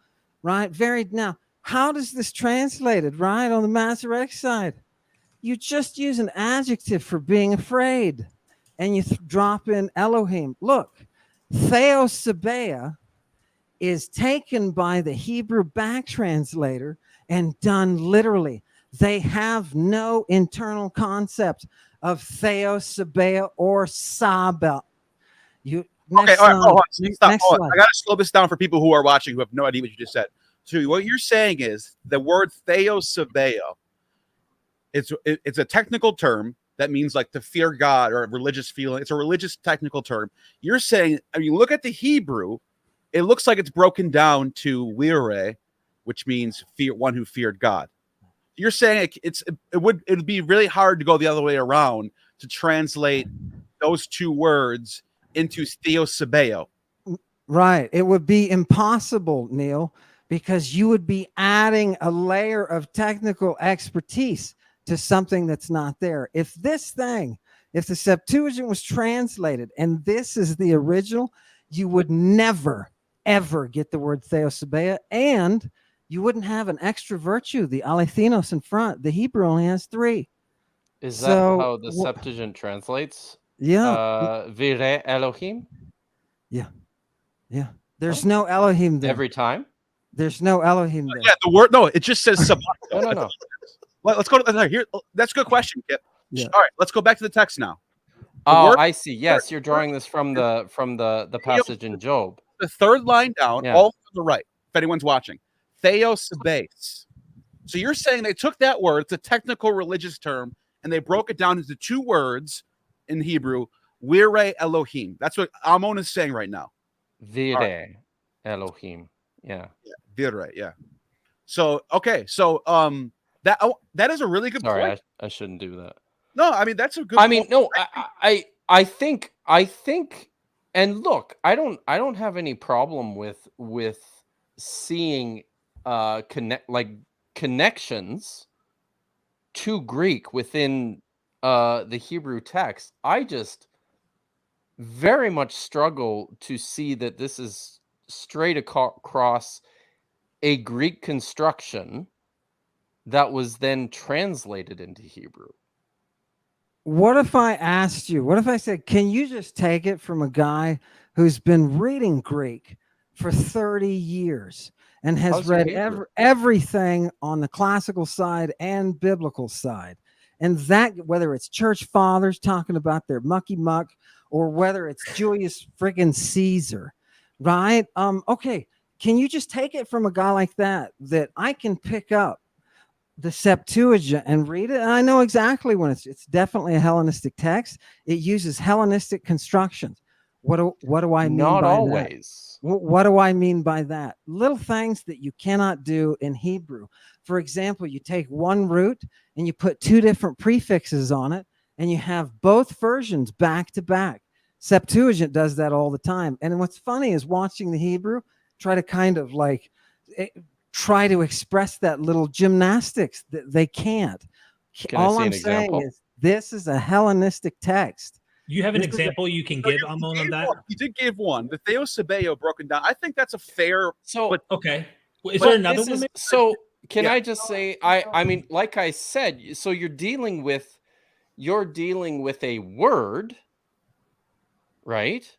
Right? Now, how does this translated, right? On the Masoretic side, you just use an adjective for being afraid. And you drop in Elohim. Look, Theosebea is taken by the Hebrew back translator and done literally. They have no internal concept of Theosebea or Saba. Stop. I got to slow this down for people who are watching who have no idea what you just said. So what you're saying is the word Theosebea, it's a technical term that means like to fear God or a religious feeling. It's a religious technical term. You're saying, I mean, look at the Hebrew. it looks like it's broken down to lire, which means one who feared God. You're saying it would be really hard to go the other way around to translate those two words into theosebeo. Right. It would be impossible, Neil, because you would be adding a layer of technical expertise to something that's not there. If the Septuagint was translated and this is the original, you would never, ever get the word theosebea, and you wouldn't have an extra virtue, the alethinos in front. The Hebrew only has 3. Is that how the Septuagint translates? Yeah. Vire Elohim? Yeah. Yeah. There's no Elohim there. Every time? There's no Elohim there. Yeah, the word, no, it just says sabato. No. Let's go to here. That's a good question, Kipp. Yeah. All right, let's go back to the text now. I see. Yes, you're drawing this from the passage in Job. The third line down, all to the right, if anyone's watching. Theosebes. So you're saying they took that word, it's a technical religious term, and they broke it down into 2 words in Hebrew, Vire Elohim. That's what Ammon is saying right now. Vire Elohim. Yeah. Vire, yeah. So, okay. So, that is a really good point. Sorry, I shouldn't do that. No, I mean, that's a good point. No, I think, and look, I don't have any problem with seeing connections to Greek within the Hebrew text. I just very much struggle to see that this is straight across a Greek construction that was then translated into Hebrew. What if I asked you, what if I said, can you just take it from a guy who's been reading Greek for 30 years and has read everything on the classical side and biblical side? And that, whether it's church fathers talking about their mucky muck or whether it's Julius friggin' Caesar, right? Okay, can you just take it from a guy like that I can pick up the Septuagint and read it? And I know exactly when it's definitely a Hellenistic text. It uses Hellenistic constructions. What do I mean Not by always. that? What do I mean by that? Little things that you cannot do in Hebrew. For example, you take one root and you put 2 different prefixes on it, and you have both versions back to back. Septuagint does that all the time. And what's funny is watching the Hebrew try to kind of try to express that little gymnastics that they can't. All I'm saying is this is a Hellenistic text. You have an example you can give, Ammon, on that? You did give one. The Theosebeo broken down. I think that's a fair. Okay. Is there another one? So can I just say, I mean, like I said, so you're dealing with a word, right?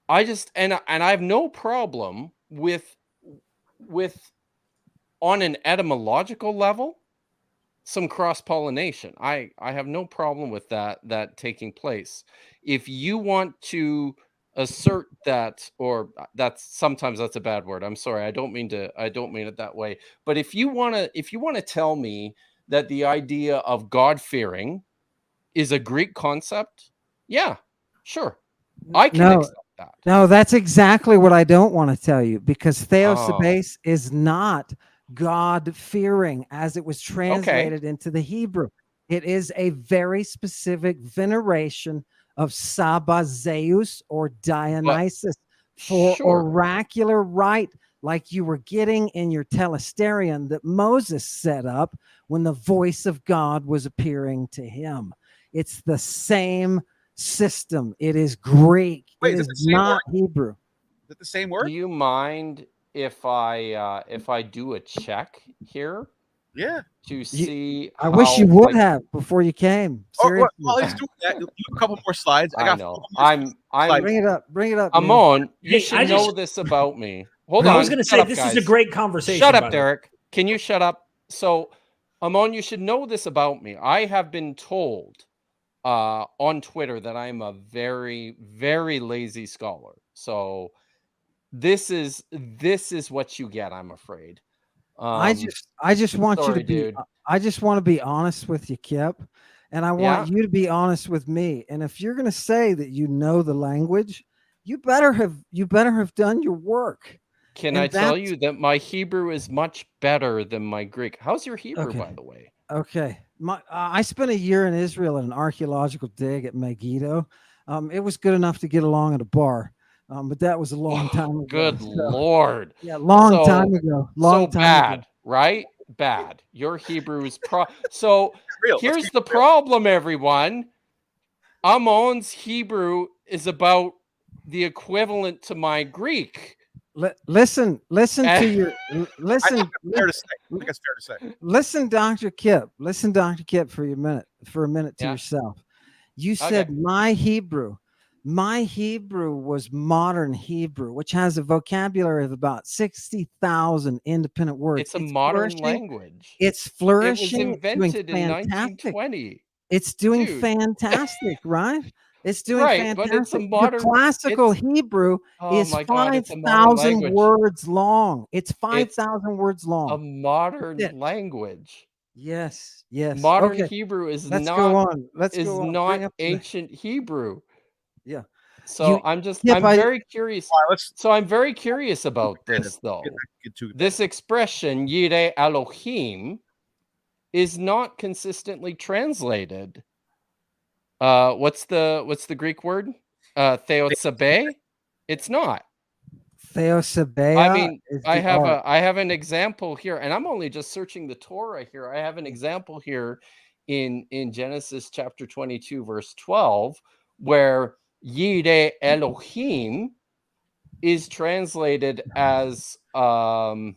I have no problem with on an etymological level, some cross-pollination. I have no problem with that taking place. If you want to assert that, or sometimes that's a bad word. I'm sorry. I don't mean it that way. But if you want to tell me that the idea of God-fearing is a Greek concept, yeah, sure. I can accept that. No, that's exactly what I don't want to tell you, because Theosebes is not God-fearing as it was translated into the Hebrew. It is a very specific veneration of Sabazeus or Dionysus for oracular rite, like you were getting in your telesterion that Moses set up when the voice of God was appearing to him. It's the same system. It is Greek. Wait, it is not Hebrew. Is it the same word? Do you mind if I do a check here? Yeah. To see. I wish you would have before you came. Seriously. While he's doing that, you have a couple more slides. I know. I'm bring it up. Bring it up. Ammon, you should know this about me. Hold on. I was going to say this is a great conversation. Shut up, Derek. Can you shut up? So, Ammon, you should know this about me. I have been told on Twitter that I'm a very, very lazy scholar. So this is what you get, I'm afraid. I just want you to be. I just want to be honest with you, Kipp, and I want you to be honest with me. And if you're going to say that you know the language, you better have done your work. Can And I tell that's you that my Hebrew is much better than my Greek? How's your Hebrew, okay. by the way? Okay. I spent a year in Israel at an archaeological dig at Megiddo. It was good enough to get along at a bar, but that was a long time ago. Good So, Lord. yeah, long time So, ago. so Long time bad, ago. right? Bad. Your Hebrew is so Real. Let's here's keep the it real. problem, everyone. Ammon's Hebrew is about the equivalent to my Greek. Listen And- to your I listen. think it's fair to say. I think it's fair to say. Listen, Dr. Kipp. Listen, Dr. Kipp, for a minute to Yeah. yourself. You Okay. said my Hebrew. My Hebrew was modern Hebrew, which has a vocabulary of about 60,000 independent words. It's a modern flourishing. language. It's It was flourishing. It's doing invented in fantastic. 1920. It's doing Dude. fantastic, right? It's doing Right, but it's a fantastic. modern- Your classical it's- Hebrew Oh is my God, it's a modern 5,000 language. words long. It's 5,000 words A long. modern That's it. language. Yes, yes. Modern Okay, Hebrew is let's not go on. Let's is go on. not Bring up the- ancient Hebrew. Yeah. So You- I'm Kipp, very curious. All right, let's So I'm very curious about this though. get to This expression Yireh Elohim is not consistently translated. What's the Greek word? Theosabe? It's not. Theosebea. I mean, is I the art. have an example here, and I'm only just searching the Torah here. I have an example here in Genesis chapter 22, verse 12, where Yireh Elohim is translated as it was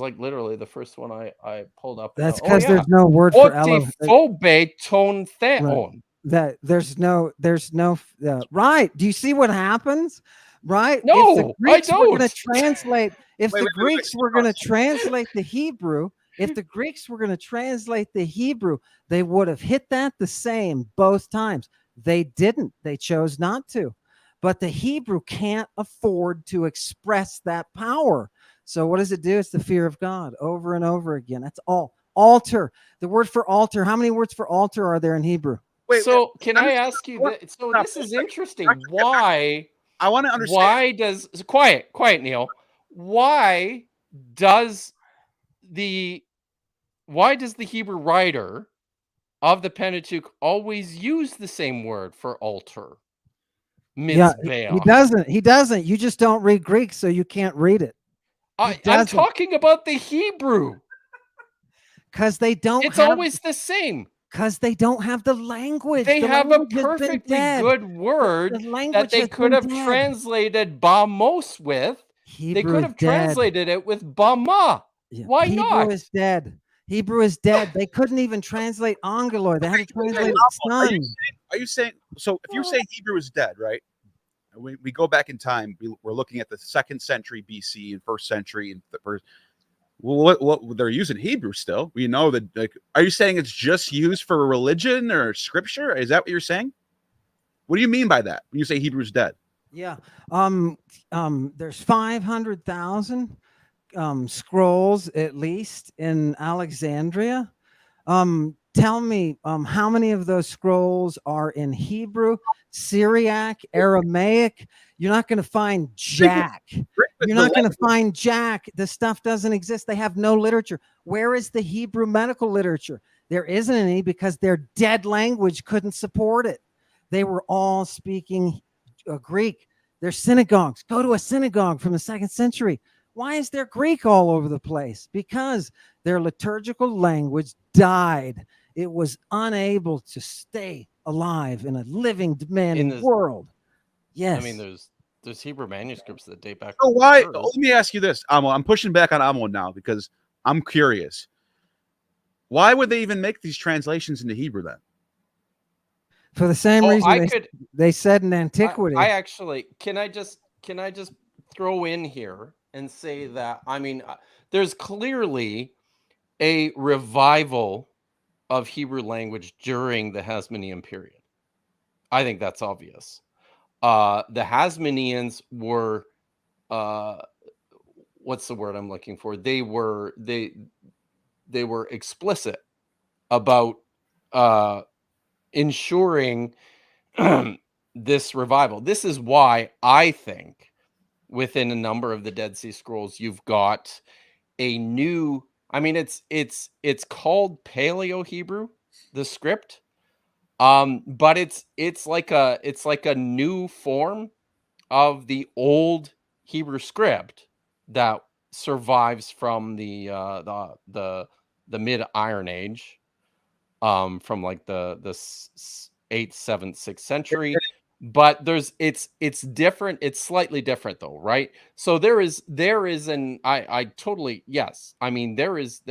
like literally the first one I pulled up. That's because there's no word for Elohim. Otiphobe ton theon. Right. That there's no right. Do you see what happens? Right? If the No, I Greeks were going to don't. translate, if Wait, the wait, wait, Greeks wait. were going to translate the Hebrew, if the Greeks were going to translate the Hebrew, they would have hit that the same both times. They didn't. They chose not to. But the Hebrew can't afford to express that power. So what does it do? It's the fear of God over and over again. That's all. Altar. The word for altar. How many words for altar are there in Hebrew? Wait, So can I'm I just- ask you what- that? So stop this for a is second. interesting. Dr. Kipp, Why? I want to understand. Why does quiet, Neil? Why does the Hebrew writer of the Pentateuch always use the same word for altar? Yeah, he doesn't. He doesn't. You just don't read Greek, so you can't read it. I'm doesn't. talking about the Hebrew. Because they don't It's have, always the same. because they don't have the language. They The have a language has been perfectly dead. good word The language that they has could been have dead. translated Bamos with. Hebrew They could is have dead. translated it with Bama. Yeah. Why Hebrew not? is dead. Hebrew is dead. They couldn't even translate Angeloi. They had to translate Are son. you saying so? If you say Hebrew is dead, right? We go back in time. We're looking at the 2nd century BC and 1st century and the first. Well, what they're using Hebrew still? We know that. Like, are you saying it's just used for religion or scripture? Is that what you're saying? What do you mean by that when you say Hebrew's dead? Yeah. There's 500,000 scrolls at least in Alexandria. Tell me how many of those scrolls are in Hebrew, Syriac, Aramaic? You're not going to find jack. You're not going to find jack. The stuff doesn't exist. They have no literature. Where is the Hebrew medical literature? There isn't any because their dead language couldn't support it. They were all speaking Greek. Their synagogues. Go to a synagogue from the 2nd century. Why is there Greek all over the place? Because their liturgical language died. It was unable to stay alive in a living, demanding world. Yes. I mean, there's Hebrew manuscripts that date back. So why? Let me ask you this, Amo. I'm pushing back on Amo now because I'm curious. Why would they even make these translations into Hebrew then? For the same reason they said in antiquity. I actually can I just throw in here and say that I mean there's clearly a revival of Hebrew language during the Hasmonean period. I think that's obvious. The Hasmoneans were what's the word I'm looking for? They were explicit about ensuring this revival. This is why I think within a number of the Dead Sea Scrolls, you've got a new, I mean, it's called Paleo Hebrew, the script. But it's like a new form of the old Hebrew script that survives from the mid Iron Age, from like the 8th, 7th, 6th century. But it's different. It's slightly different though, right? So there is an I totally, yes. I mean, there is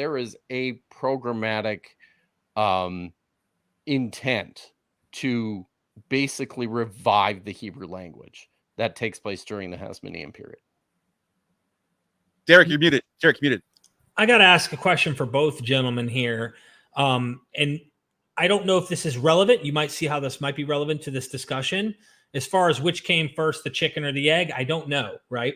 a programmatic intent to basically revive the Hebrew language that takes place during the Hasmonean period. Derek, you're muted. Derek, you're muted. I got to ask a question for both gentlemen here. And I don't know if this is relevant. You might see how this might be relevant to this discussion. As far as which came first, the chicken or the egg, I don't know, right?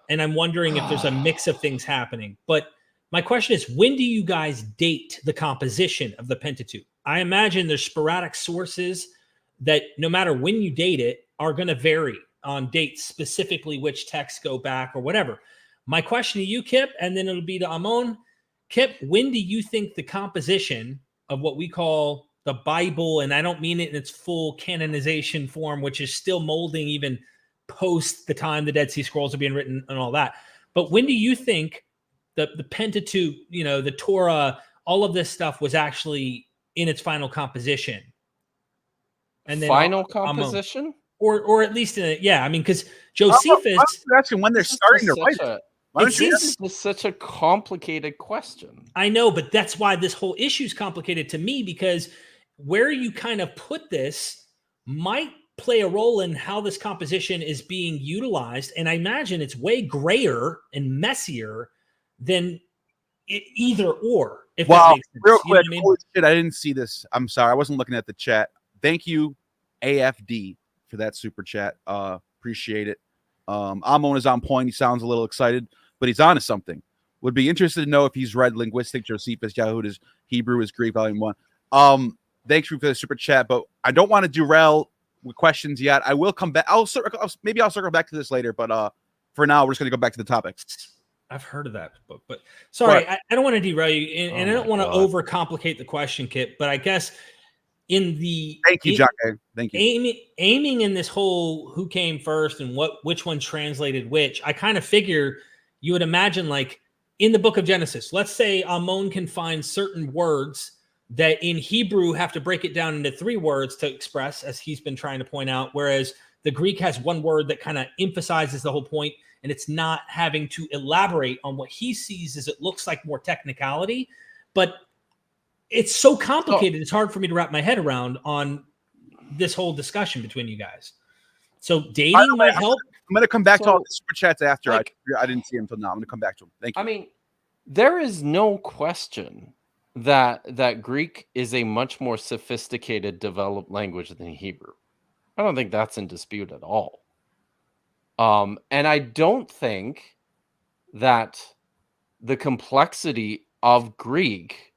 And I'm wondering if there's a mix of things happening. But my question is, when do you guys date the composition of the Pentateuch? I imagine there's sporadic sources that no matter when you date it are going to vary on dates, specifically which texts go back or whatever. My question to you, Kipp, and then it'll be to Ammon. Kipp, when do you think the composition of what we call the Bible, and I don't mean it in its full canonization form, which is still molding even post the time the Dead Sea Scrolls are being written and all that, but when do you think the Pentateuch, the Torah, all of this stuff was actually in its final composition? And then final composition? Or at least in it, yeah. I mean, because Josephus asking when they're starting to write it. This is such a complicated question. I know, but that's why this whole issue is complicated to me, because where you kind of put this might play a role in how this composition is being utilized. And I imagine it's way grayer and messier than either or. If that makes sense. Real quick, holy shit, I didn't see this. I'm sorry, I wasn't looking at the chat. Thank you, AFD, for that super chat. Appreciate it. Ammon is on point. He sounds a little excited, but he's on to something. Would be interested to know if he's read Linguistic Josephus, Yahuda's Hebrew is Greek, Volume 1. Thanks for the super chat, but I don't want to derail with questions yet. I will come back. Maybe I'll circle back to this later, but for now, we're just going to go back to the topic. I've heard of that book, but sorry, I don't want to derail you, and I don't want to overcomplicate the question, Kipp, but I guess in the thank you, Jack. Thank you. Aiming in this whole who came first and which one translated which, I kind of figure you would imagine, like in the book of Genesis, let's say Ammon can find certain words that in Hebrew have to break it down into 3 words to express, as he's been trying to point out, whereas the Greek has 1 word that kind of emphasizes the whole point, and it's not having to elaborate on what he sees as it looks like more technicality. But it's so complicated, it's hard for me to wrap my head around on this whole discussion between you guys. So dating might help. I'm going to come back to all the super chats after. I didn't see him until now. I'm going to come back to him. Thank you. I mean, there is no question that Greek is a much more sophisticated, developed language than Hebrew. I don't think that's in dispute at all. And I don't think that the complexity of Greek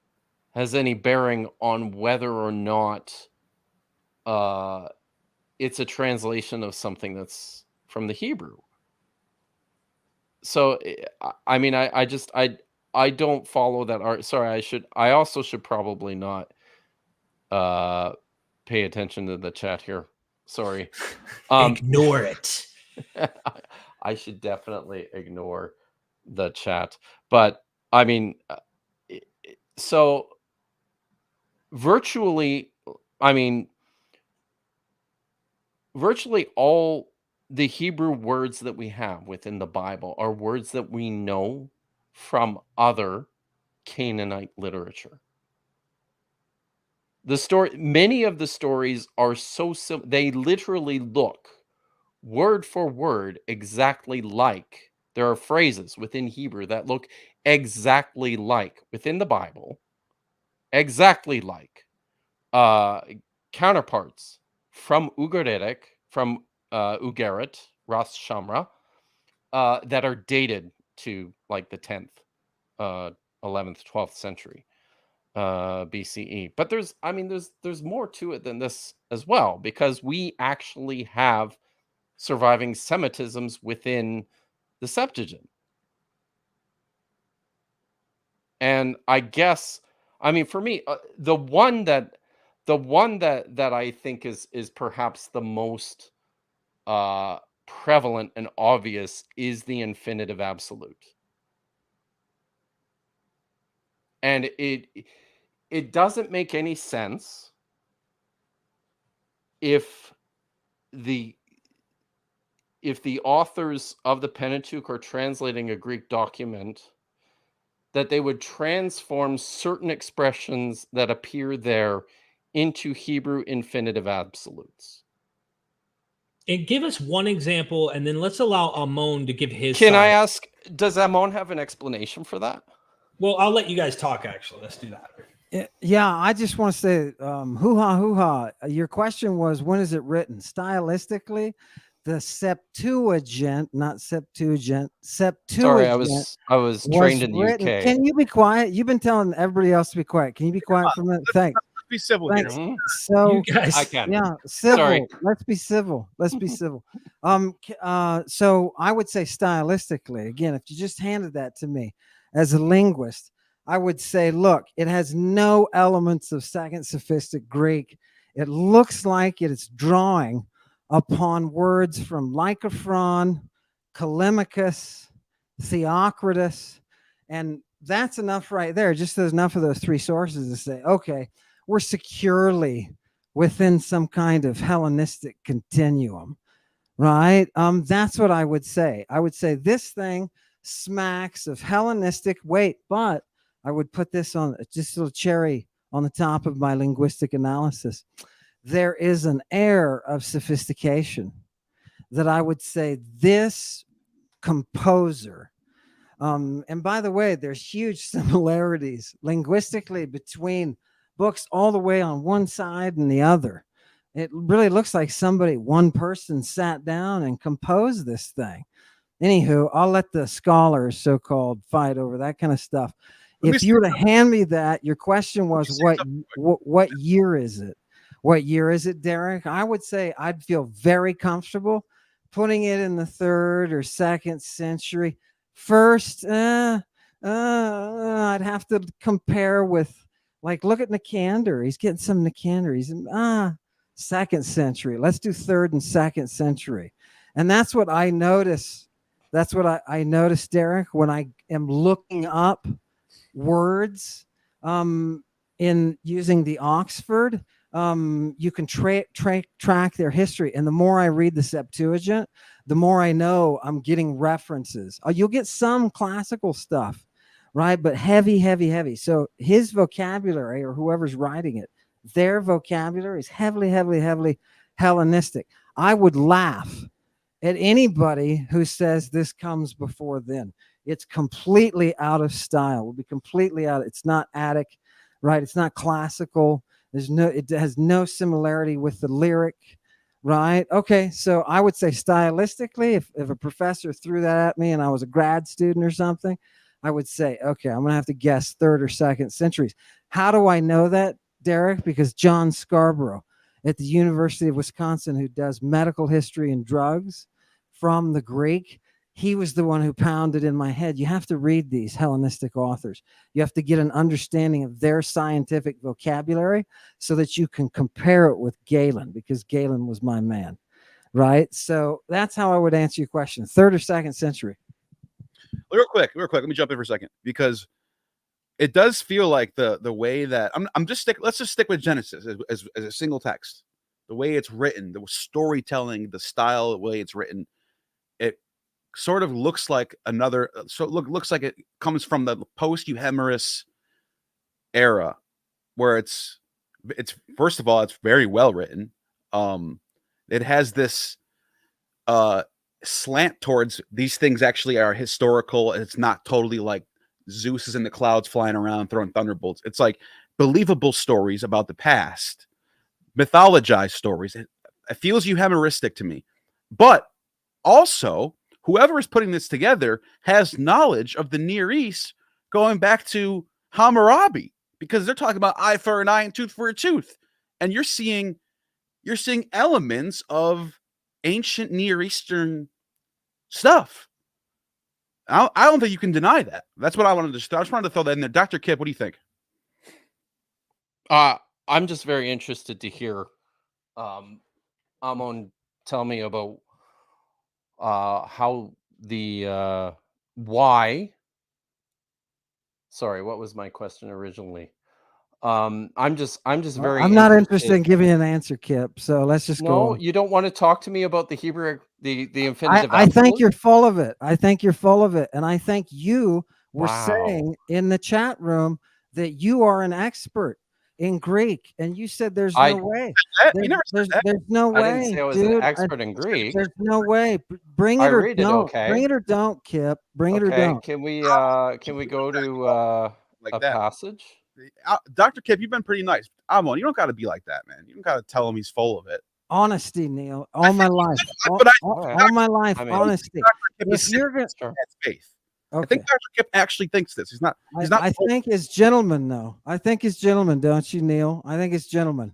has any bearing on whether or not it's a translation of something that's from the Hebrew. So, I mean, I don't follow that art. Sorry, I also should probably not pay attention to the chat here. Sorry. Ignore it. I should definitely ignore the chat. But I mean, so virtually all the Hebrew words that we have within the Bible are words that we know from other Canaanite literature. Many of the stories are so simple. They literally look word for word exactly like. There are phrases within Hebrew that look exactly like within the Bible, exactly like counterparts from Ugaritic, from Ugarit, Ras Shamra, that are dated to like the 10th, 11th, 12th century. BCE. But there's more to it than this as well, because we actually have surviving Semitisms within the Septuagint. And I guess, for me, the one that I think is perhaps the most prevalent and obvious is the infinitive absolute. And it doesn't make any sense if the authors of the Pentateuch are translating a Greek document, that they would transform certain expressions that appear there into Hebrew infinitive absolutes. And give us one example, and then let's allow Ammon to give his Can I side. ask, does Ammon have an explanation for that? Well, I'll let you guys talk, actually. Let's do that. Yeah, I just want to say, hoo-ha, hoo-ha. Your question was, when is it written? Stylistically, the Septuagint, not Septuagint, Sorry, I Septuagint was trained in the written. UK. Can you be quiet? You've been telling everybody else to be quiet. Can you be quiet for a minute? Thanks. Be civil Thanks. here. So You guys, I can. yeah, civil. Sorry. Let's be civil. Let's be civil. So I would say stylistically, again, if you just handed that to me as a linguist, I would say, look, it has no elements of Second Sophistic Greek. It looks like it's drawing upon words from Lycophron, Callimachus, Theocritus, and that's enough right there. Just there's enough of those three sources to say, okay, we're securely within some kind of Hellenistic continuum, right? That's what I would say. I would say this thing smacks of Hellenistic. Wait, but I would put this on just a little cherry on the top of my linguistic analysis. There is an air of sophistication that I would say this composer, and by the way, there's huge similarities linguistically between books all the way on one side and the other. It really looks like one person sat down and composed this thing. Anywho, I'll let the scholars so-called fight over that kind of stuff. If you were to hand me that, your question was what year is it? What year is it, Derek? I would say I'd feel very comfortable putting it in the 3rd or 2nd century. First, I'd have to compare with, like, look at Nicander. He's getting some Nicander. He's 2nd century. Let's do 3rd and 2nd century. And that's what I notice. That's what I notice, Derek, when I am looking up words in using the Oxford. You can track their history. And the more I read the Septuagint, the more I know I'm getting references. You'll get some classical stuff, right? But heavy. So his vocabulary, or whoever's writing it, their vocabulary is heavily Hellenistic. I would laugh at anybody who says this comes before then. It's completely out of style. Will be completely out. It's not Attic, right? It's not classical. It has no similarity with the lyric, right? Okay, so I would say stylistically, if a professor threw that at me and I was a grad student or something, I would say, okay, I'm gonna have to guess 3rd or 2nd centuries. How do I know that, Derek? Because John Scarborough at the University of Wisconsin, who does medical history and drugs from the Greek, he was the one who pounded in my head, you have to read these Hellenistic authors. You have to get an understanding of their scientific vocabulary so that you can compare it with Galen, because Galen was my man, right? So that's how I would answer your question. 3rd or 2nd century. Real quick. Let me jump in for a second, because it does feel like the way that let's just stick with Genesis as a single text. The way it's written, the storytelling, the style, the way it's written, it sort of looks like looks like it comes from the post-Euhemerus era, where it's first of all, it's very well written. It has this slant towards these things actually are historical, and it's not totally like Zeus is in the clouds flying around throwing thunderbolts. It's like believable stories about the past, mythologized stories. It feels Euhemeristic to me, but also whoever is putting this together has knowledge of the Near East going back to Hammurabi, because they're talking about eye for an eye and tooth for a tooth, and you're seeing elements of ancient Near Eastern stuff. I don't think you can deny that. That's what I wanted to. I just wanted to throw that in there. Dr. Kipp, what do you think? I'm just very interested to hear Ammon tell me about how the why. Sorry, what was my question originally? I'm just very. I'm not interested in giving an answer, Kipp. So let's just go. No, on. you don't want to talk to me about the Hebrew, the infinitive. I think you're full of it. I think you're full of it, and I think you were saying in the chat room that you are an expert in Greek, and you said there's no way. There's no way. I didn't say I was an expert in Greek. There's no way. Bring it or don't. Okay. Bring it or don't, Kipp. Bring it or don't. Can we go to like a that passage? Dr. Kipp, you've been pretty nice. Ammon, you don't got to be like that, man. You don't got to tell him he's full of it. Honesty, Neil. All my life. All my life, honesty. If you're gonna faith. Okay. I think Dr. Kipp actually thinks this. He's not. I think it's gentleman, though. I think it's gentleman, don't you, Neil? I think it's gentleman.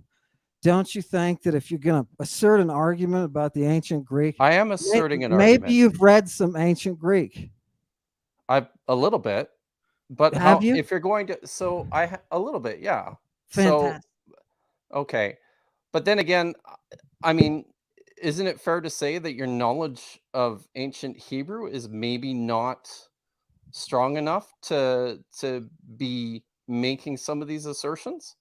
Don't you think that if you're going to assert an argument about the ancient Greek, I am asserting an argument. Maybe you've read some ancient Greek. A little bit, but have you? If you're going to, so a little bit, yeah. Fantastic. So, okay, but then again, I mean, isn't it fair to say that your knowledge of ancient Hebrew is maybe not strong enough to be making some of these assertions?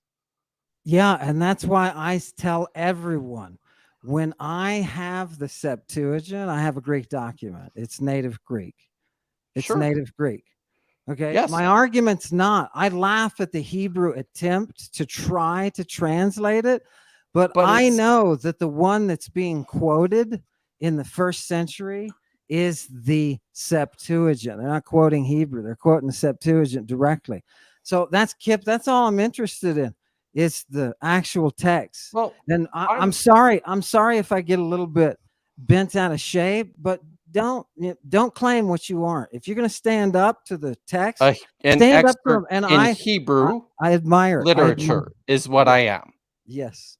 Yeah, and that's why I tell everyone when I have the Septuagint, I have a Greek document. It's native Greek. It's native Greek. Okay. Yes. My argument's not. I laugh at the Hebrew attempt to try to translate it, but I know that the one that's being quoted in the first century is the Septuagint. They're not quoting Hebrew. They're quoting the Septuagint directly. So that's Kipp. That's all I'm interested in. It's the actual text. Well, and I'm sorry. I'm sorry if I get a little bit bent out of shape, but don't claim what you aren't. If you're going to stand up to the text, an stand expert up to them. And in Hebrew, I admire literature is what I am. Yes.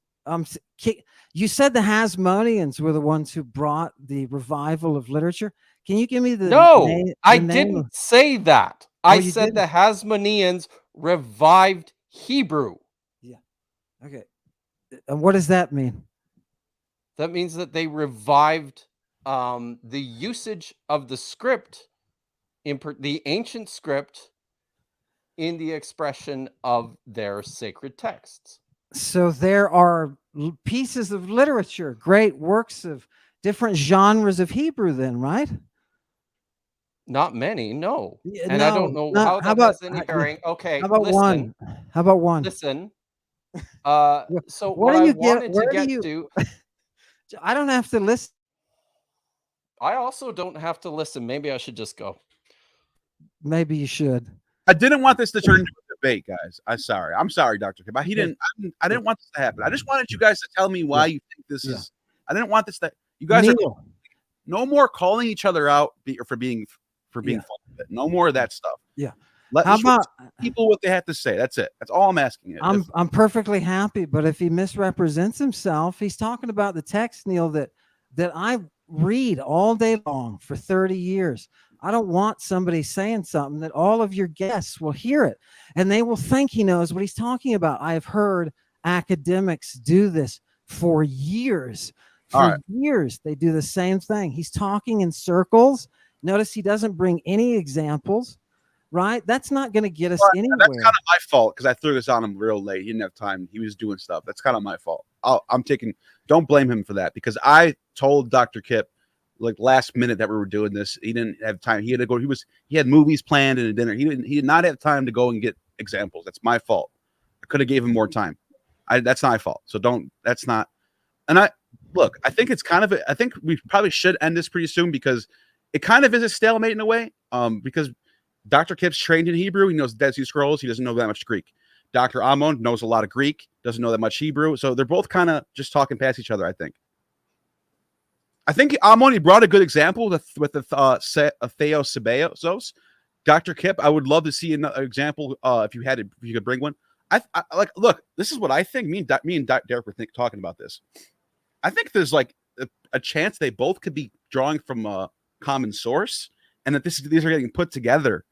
You said the Hasmoneans were the ones who brought the revival of literature. Can you give me the name? I didn't say that. I said the Hasmoneans revived Hebrew. Yeah. Okay. And what does that mean? That means that they revived the usage of the script, the ancient script, in the expression of their sacred texts. So there are pieces of literature, great works of different genres of Hebrew then, right? Not many, no. And no, I don't know how that has any bearing. Okay, how about one? How about one? Listen. So what I wanted to get to... I don't have to listen. I also don't have to listen. Maybe I should just go. Maybe you should. I didn't want this to turn into a debate, guys. I'm sorry, Dr. Kipp. I didn't want this to happen. I just wanted you guys to tell me why you think this is. I didn't want this to. You guys are no more calling each other out for being full of it. No more of that stuff. Yeah. How about people what they have to say? That's it. That's all I'm asking. I'm perfectly happy, but if he misrepresents himself, he's talking about the text, Neil, that I read all day long for 30 years. I don't want somebody saying something that all of your guests will hear it and they will think he knows what he's talking about. I've heard academics do this for years. For years, they do the same thing. He's talking in circles. Notice he doesn't bring any examples. Right? That's not going to get us anywhere. That's kind of my fault because I threw this on him real late. He didn't have time. He was doing stuff. That's kind of my fault. Don't blame him for that because I told Dr. Kipp like last minute that we were doing this. He didn't have time. He had to go. He had movies planned and a dinner. He did not have time to go and get examples. That's my fault. I could have gave him more time. That's not my fault. So that's not. And I think it's kind of I think we probably should end this pretty soon because it kind of is a stalemate in a way. Because Dr. Kipp's trained in Hebrew. He knows Dead Sea Scrolls. He doesn't know that much Greek. Dr. Ammon knows a lot of Greek, doesn't know that much Hebrew. So they're both kind of just talking past each other, I think Ammon, he brought a good example with the Theos Sabaeos. Dr. Kipp, I would love to see another example if you could bring one I like, look, this is what I think. Me and Derek were talking about this. I think there's like a chance they both could be drawing from a common source, and that these are getting put together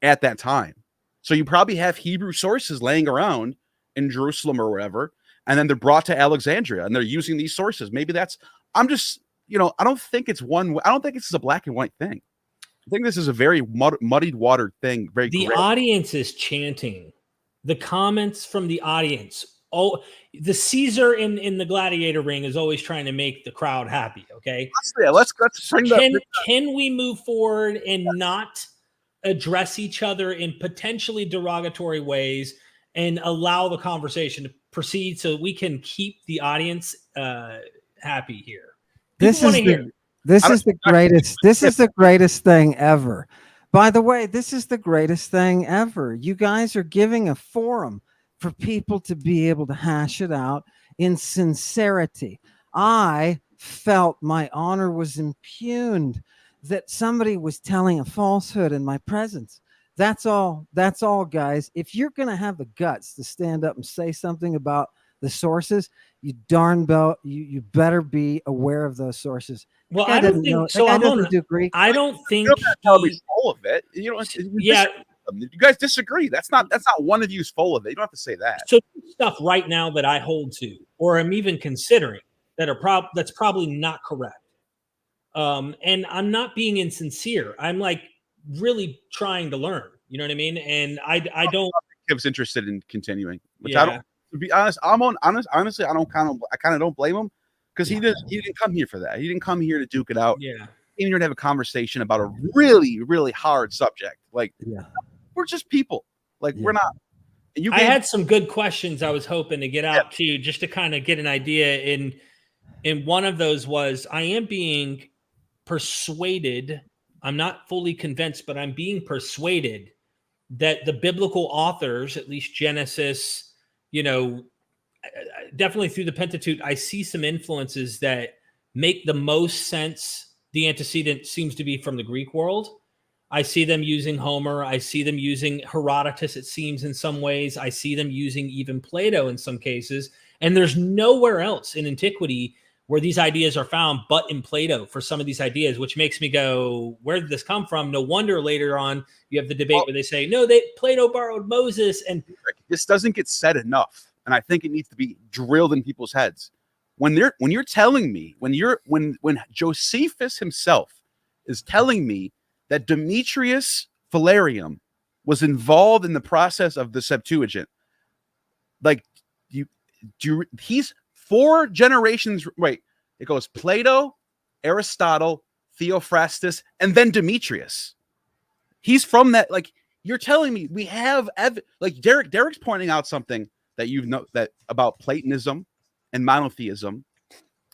at that time. So you probably have Hebrew sources laying around in Jerusalem or wherever, and then they're brought to Alexandria, and they're using these sources. Maybe that's. I'm just, I don't think it's one. I don't think this is a black and white thing. I think this is a very muddied water thing. The audience is chanting. The comments from the audience. Oh, the Caesar in the gladiator ring is always trying to make the crowd happy. Okay, let's bring can we move forward and not address each other in potentially derogatory ways and allow the conversation to proceed so we can keep the audience happy here? This is the greatest. This is the greatest thing ever. By the way, this is the greatest thing ever. You guys are giving a forum for people to be able to hash it out in sincerity. I felt my honor was impugned, that somebody was telling a falsehood in my presence. That's all, guys. If you're going to have the guts to stand up and say something about the sources, you better be aware of those sources. Well, I don't think so. I don't think he's full of it. Yeah. You guys disagree. That's not one of you's full of it. You don't have to say that. So stuff right now that I hold to, or I'm even considering, that's probably not correct. And I'm not being insincere. I'm like really trying to learn. You know what I mean? And I don't. Kipp's interested in continuing, which I don't. To be honest, honestly, I kind of don't blame him, because he didn't come here for that. He didn't come here to duke it out. Yeah. He came here to have a conversation about a really, really hard subject. Like, we're just people. Like, we're not. I had some good questions I was hoping to get out to you, just to kind of get an idea. And one of those was, I am being persuaded. I'm not fully convinced, but I'm being persuaded that the biblical authors, at least Genesis, definitely through the Pentateuch, I see some influences that make the most sense. The antecedent seems to be from the Greek world. I see them using Homer. I see them using Herodotus, it seems, in some ways. I see them using even Plato in some cases. And there's nowhere else in antiquity where these ideas are found but in Plato for some of these ideas, which makes me go, where did this come from? No wonder later on you have the debate where they say, no, Plato borrowed Moses. And this doesn't get said enough. And I think it needs to be drilled in people's heads. When you're telling me, when Josephus himself is telling me that Demetrius Philarium was involved in the process of the Septuagint, like, he's 4 generations. Wait, it goes Plato, Aristotle, Theophrastus, and then Demetrius. He's from that. Like, you're telling me we have like Derek's pointing out something that that about Platonism and monotheism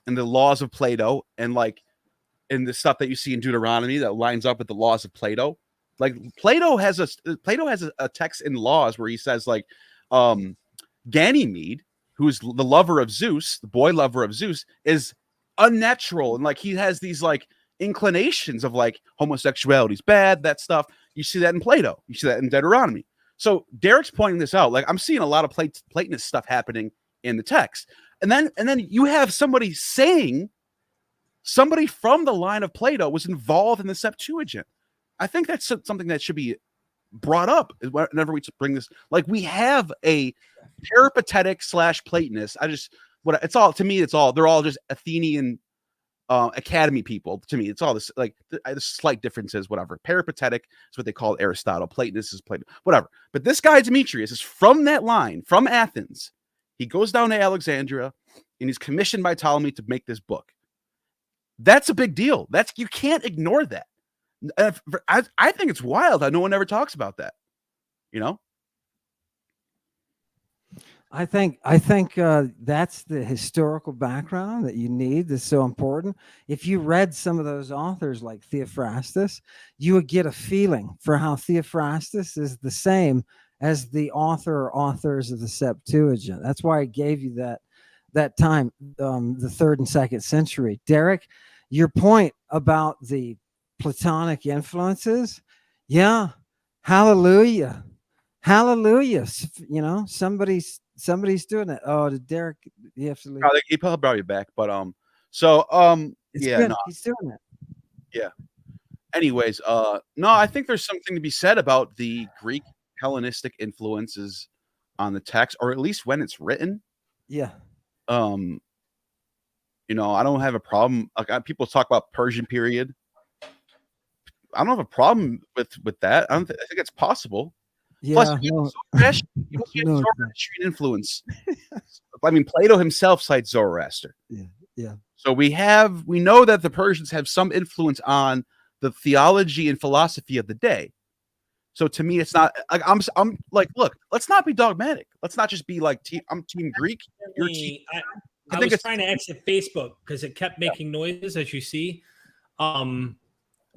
and the laws of Plato, and the stuff that you see in Deuteronomy that lines up with the laws of Plato. Like, Plato has a text in Laws where he says, like, Ganymede, who's the lover of Zeus, the boy lover of Zeus, is unnatural, and like he has these like inclinations of like homosexuality is bad, that stuff. You see that in Plato. You see that in Deuteronomy. So Derek's pointing this out. Like, I'm seeing a lot of Platonist stuff happening in the text, and then you have somebody saying somebody from the line of Plato was involved in the Septuagint. I think that's something that should be brought up whenever we bring this. Like, we have a peripatetic / Platonist. They're all just Athenian academy people. To me, it's all this, like, the slight differences, whatever. Peripatetic is what they call Aristotle. Platonist is Plato, whatever. But this guy Demetrius is from that line, from Athens. He goes down to Alexandria, and he's commissioned by Ptolemy to make this book. That's a big deal. You can't ignore that. I think it's wild how no one ever talks about that. I think that's the historical background that you need. That's so important. If you read some of those authors like Theophrastus, you would get a feeling for how Theophrastus is the same as the author or authors of the Septuagint. That's why I gave you that time, the 3rd and 2nd century. Derek, your point about the Platonic influences, hallelujah. Hallelujah. You know, somebody's doing it. Oh, Derek, you have to leave. He probably brought you back, but It's yeah, good. no, He's doing it. yeah. Anyways, no, I think there's something to be said about the Greek Hellenistic influences on the text, or at least when it's written. Yeah. You know, I don't have a problem. Like people talk about Persian period. I don't have a problem with that. I think it's possible. Plus, Yeah. No, you have no, Zoroastrian influence. I mean, Plato himself cites Zoroaster. yeah. So we know that the Persians have some influence on the theology and philosophy of the day. So to me, it's not like I'm like, look, let's not be dogmatic. Let's not just be like, I'm team Greek. You're team. I was trying to exit Facebook because it kept making noises, as you see.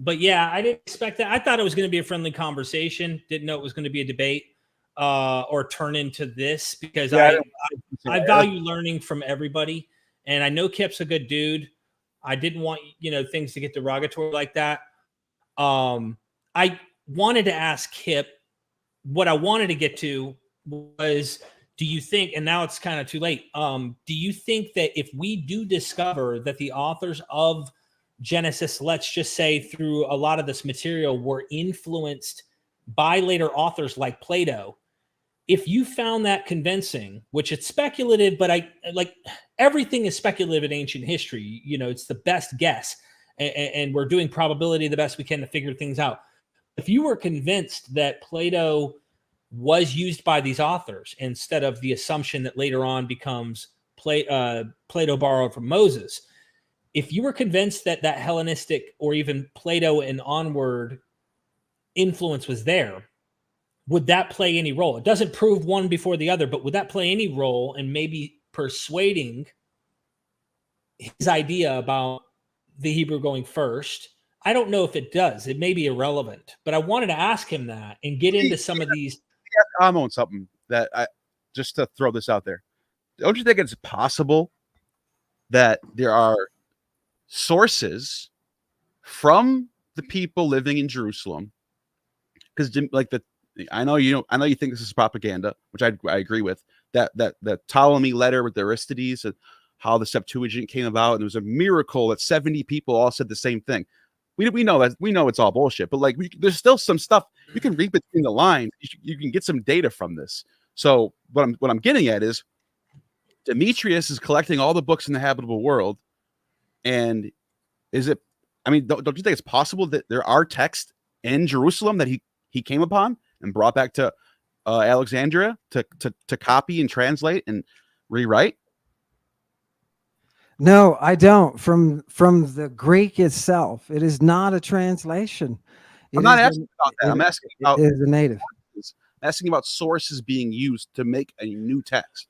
But yeah, I didn't expect that. I thought it was going to be a friendly conversation. Didn't know it was going to be a debate or turn into this, because I value learning from everybody. And I know Kipp's a good dude. I didn't want, things to get derogatory like that. I wanted to ask Kipp, what I wanted to get to was, do you think, and now it's kind of too late, do you think that if we do discover that the authors of Genesis, let's just say through a lot of this material, were influenced by later authors like Plato, if you found that convincing, which it's speculative, but everything is speculative in ancient history, it's the best guess, and we're doing probability the best we can to figure things out. If you were convinced that Plato was used by these authors instead of the assumption that later on becomes Plato borrowed from Moses, if you were convinced that Hellenistic or even Plato and onward influence was there, would that play any role? It doesn't prove one before the other, but would that play any role in maybe persuading his idea about the Hebrew going first? I don't know if it does. It may be irrelevant, but I wanted to ask him that and get into some of these. I'm on something that just to throw this out there. Don't you think it's possible that there are sources from the people living in Jerusalem? Because I know you think this is propaganda, which I agree with. That Ptolemy letter with Aristides and how the Septuagint came about, and it was a miracle that 70 people all said the same thing. We know it's all bullshit, but there's still some stuff you can read between the lines. You can get some data from this. So what I'm getting at is Demetrius is collecting all the books in the habitable world, and is it? I mean, don't you think it's possible that there are texts in Jerusalem that he came upon and brought back to Alexandria to copy and translate and rewrite? No, I don't. From the Greek itself, it is not a translation. I'm not asking about that. I'm asking about the native. Asking about sources being used to make a new text.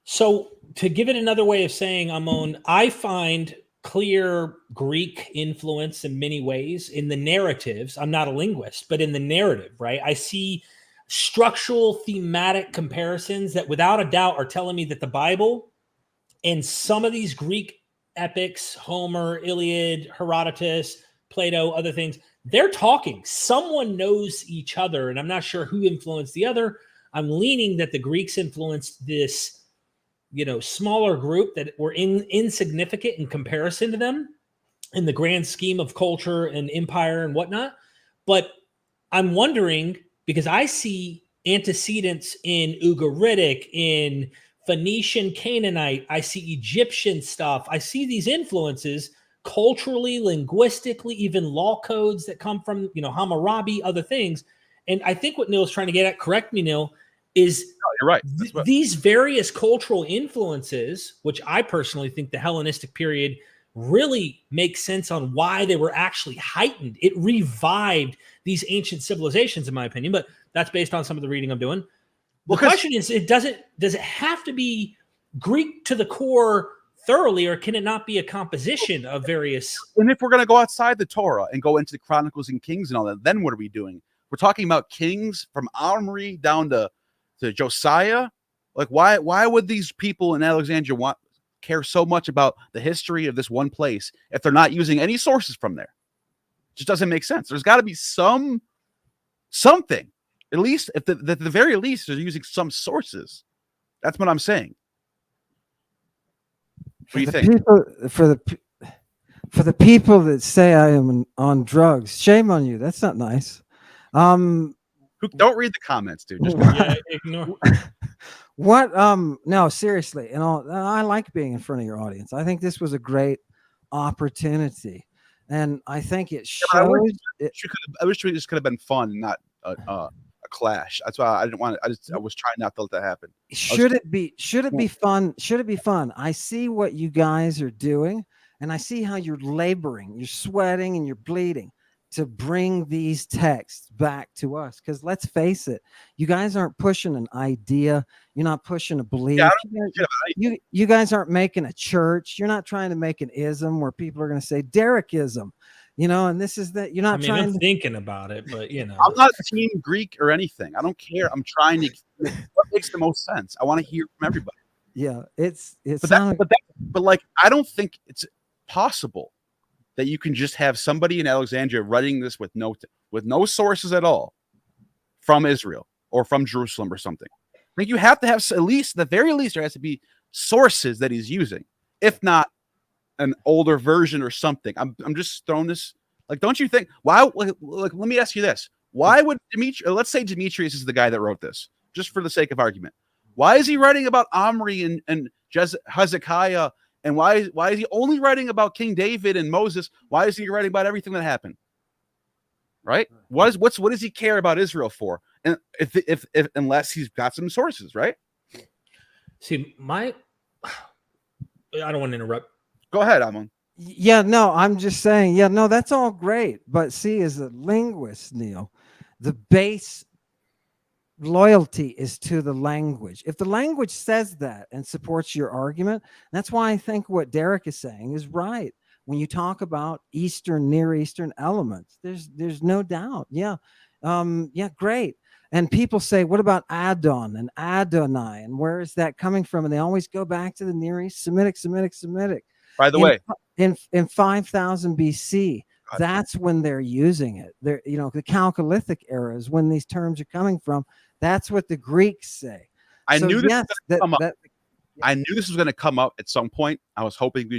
So to give it another way of saying, Ammon, I find clear Greek influence in many ways in the narratives. I'm not a linguist, but in the narrative, right? I see structural thematic comparisons that without a doubt are telling me that the Bible and some of these Greek epics, Homer, Iliad, Herodotus, Plato, other things, they're talking. Someone knows each other, and I'm not sure who influenced the other. I'm leaning that the Greeks influenced this, smaller group that were insignificant in comparison to them in the grand scheme of culture and empire and whatnot. But I'm wondering, because I see antecedents in Ugaritic, in Phoenician, Canaanite, I see Egyptian stuff. I see these influences culturally, linguistically, even law codes that come from, Hammurabi, other things. And I think what Neil's trying to get at, correct me, Neil, is you're right. These various cultural influences, which I personally think the Hellenistic period really makes sense on why they were actually heightened. It revived these ancient civilizations, in my opinion, but that's based on some of the reading I'm doing. The question is, does it have to be Greek to the core thoroughly, or can it not be a composition of various? And if we're going to go outside the Torah and go into the Chronicles and Kings and all that, then what are we doing? We're talking about kings from Omri down to Josiah. Like, why would these people in Alexandria care so much about the history of this one place if they're not using any sources from there? It just doesn't make sense. There's got to be something. At least, at the very least, they're using some sources. That's what I'm saying. What do you think? For the people that say I am on drugs, shame on you. That's not nice. Don't read the comments, dude. Just ignore. What? No, seriously. I like being in front of your audience. I think this was a great opportunity, and I think it shows. I wish this could have been fun, not a clash. That's why I didn't want it. I was trying not to let that happen. Should it be fun? Should it be fun? I see what you guys are doing, and I see how you're laboring, you're sweating, and you're bleeding to bring these texts back to us. Because let's face it, you guys aren't pushing an idea. You're not pushing a belief. You guys aren't making a church. You're not trying to make an ism where people are going to say Derekism. And this is that you're not trying. I'm thinking about it, but I'm not team Greek or anything. I don't care. I'm trying to. What makes the most sense? I want to hear from everybody. Yeah, it's. But like, I don't think it's possible that you can just have somebody in Alexandria writing this with no sources at all from Israel or from Jerusalem or something. I think you have to have at least, the very least, there has to be sources that he's using, if not an older version or something. I'm just throwing this. Like, don't you think? Why? Like, let me ask you this: why would let's say Demetrius is the guy that wrote this, just for the sake of argument. Why is he writing about Omri and Hezekiah? And why is he only writing about King David and Moses? Why is he writing about everything that happened? Right? What does he care about Israel for? And if unless he's got some sources, right? See, I don't want to interrupt. Go ahead, Ammon. Yeah, no, I'm just saying. Yeah, no, that's all great. But see, as a linguist, Neil, the base loyalty is to the language. If the language says that and supports your argument, that's why I think what Derek is saying is right. When you talk about Eastern, Near Eastern elements, there's no doubt. Yeah. Yeah, great. And people say, what about Adon and Adonai? And where is that coming from? And they always go back to the Near East, Semitic. By the way, in 5000 BC, that's when they're using it. They're, the Chalcolithic era is when these terms are coming from. That's what the Greeks say. I knew this was going to come up at some point. I was hoping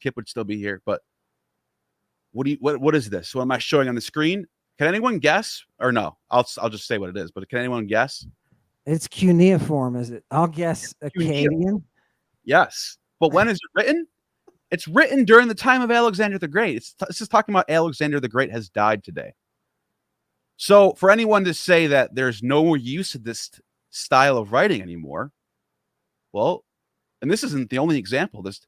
Kipp would still be here, but what is this? What am I showing on the screen? Can anyone guess? Or no? I'll just say what it is. But can anyone guess? It's cuneiform, is it? I'll guess Akkadian. Yes, but when is it written? It's written during the time of Alexander the Great. It's just talking about Alexander the Great has died today. So for anyone to say that there's no use of this style of writing anymore, well, and this isn't the only example. There's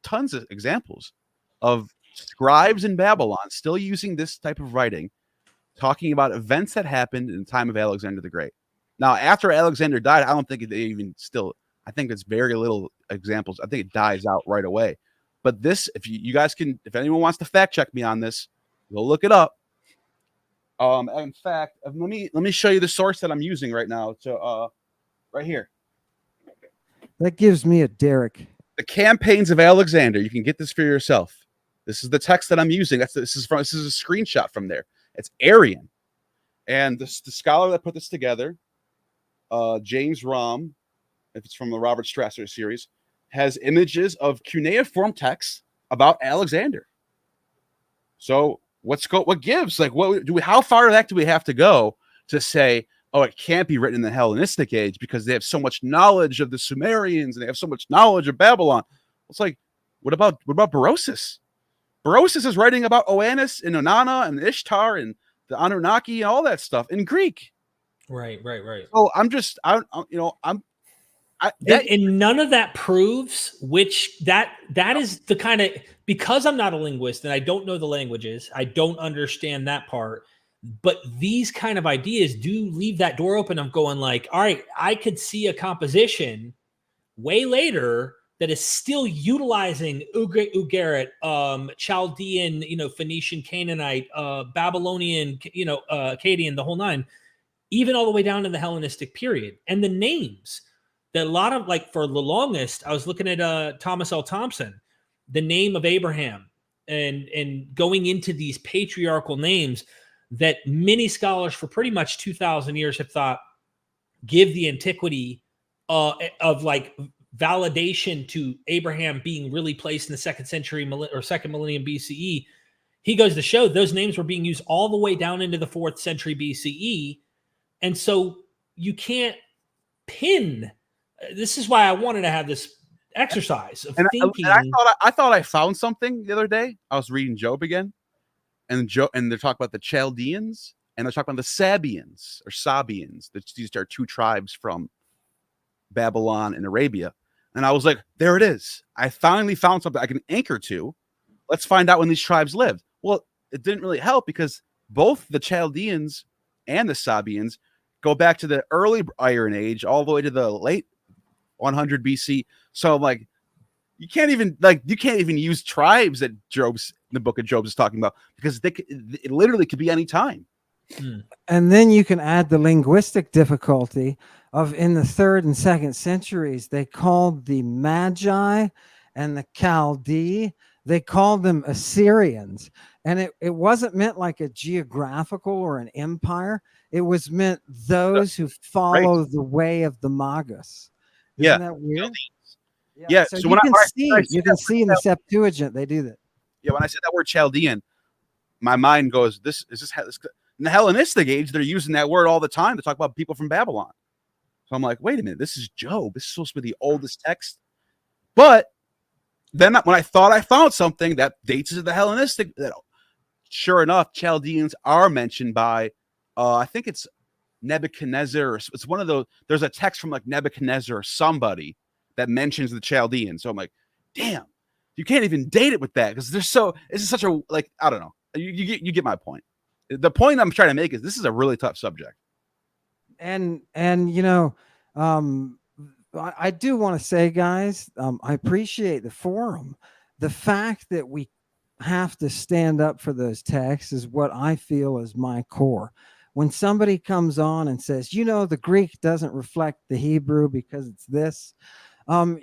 tons of examples of scribes in Babylon still using this type of writing, talking about events that happened in the time of Alexander the Great. Now, after Alexander died, I don't think they even still, I think there's very little examples. I think it dies out right away. But this, if you guys can, if anyone wants to fact check me on this, go look it up. In fact, let me show you the source that I'm using right now. So, right here. That gives me a Derek. The Campaigns of Alexander. You can get this for yourself. This is the text that I'm using. This is a screenshot from there. It's Arian, and the scholar that put this together, James Rahm, if it's from the Robert Strasser series, has images of cuneiform texts about Alexander. So what gives? Like, how far back do we have to go to say, oh, it can't be written in the Hellenistic age because they have so much knowledge of the Sumerians and they have so much knowledge of Babylon? It's like, what about Berosus? Berosus is writing about Oannes and Onana and Ishtar and the Anunnaki and all that stuff in Greek. Right. So and none of that proves which that is the kind of, because I'm not a linguist and I don't know the languages, I don't understand that part. But these kind of ideas do leave that door open. I'm going like, all right, I could see a composition way later that is still utilizing Ugarit, Chaldean, Phoenician, Canaanite, Babylonian, Akkadian, the whole nine, even all the way down to the Hellenistic period. And the names that a lot of, like, for the longest, I was looking at Thomas L. Thompson, the name of Abraham, and going into these patriarchal names. that many scholars for pretty much 2,000 years have thought give the antiquity of like validation to Abraham being really placed in the second century or second millennium BCE. He goes to show those names were being used all the way down into the 4th century BCE. And so you can't pin. This is why I wanted to have this exercise of thinking. I thought I found something the other day. I was reading Job again, and they're talking about the Chaldeans, and they're talking about the Sabians or Sabians. These are two tribes from Babylon and Arabia. And I was like, there it is. I finally found something I can anchor to. Let's find out when these tribes lived. Well, it didn't really help because both the Chaldeans and the Sabians go back to the early Iron Age all the way to the late 100 BC. So I'm like, you can't even use tribes that the book of Job is talking about, because it literally could be any time. And then you can add the linguistic difficulty of in the 3rd and 2nd centuries, they called the Magi and the Chaldee, they called them Assyrians. And it wasn't meant like a geographical or an empire. It was meant those who follow the way of the Magus. Isn't that weird? Yeah. So you can see in the Septuagint, they do that. Yeah. When I said that word Chaldean, my mind goes, this in the Hellenistic age, they're using that word all the time to talk about people from Babylon. So I'm like, wait a minute, this is Job. This is supposed to be the oldest text. But then when I thought I found something that dates to the Hellenistic, sure enough, Chaldeans are mentioned by, I think it's Nebuchadnezzar. It's one of those. There's a text from like Nebuchadnezzar or somebody that mentions the Chaldeans. So I'm like, damn, you can't even date it with that because this is such a, like, I don't know. You get my point. The point I'm trying to make is this is a really tough subject. And I do want to say, guys, I appreciate the forum. The fact that we have to stand up for those texts is what I feel is my core. When somebody comes on and says, the Greek doesn't reflect the Hebrew because it's this, you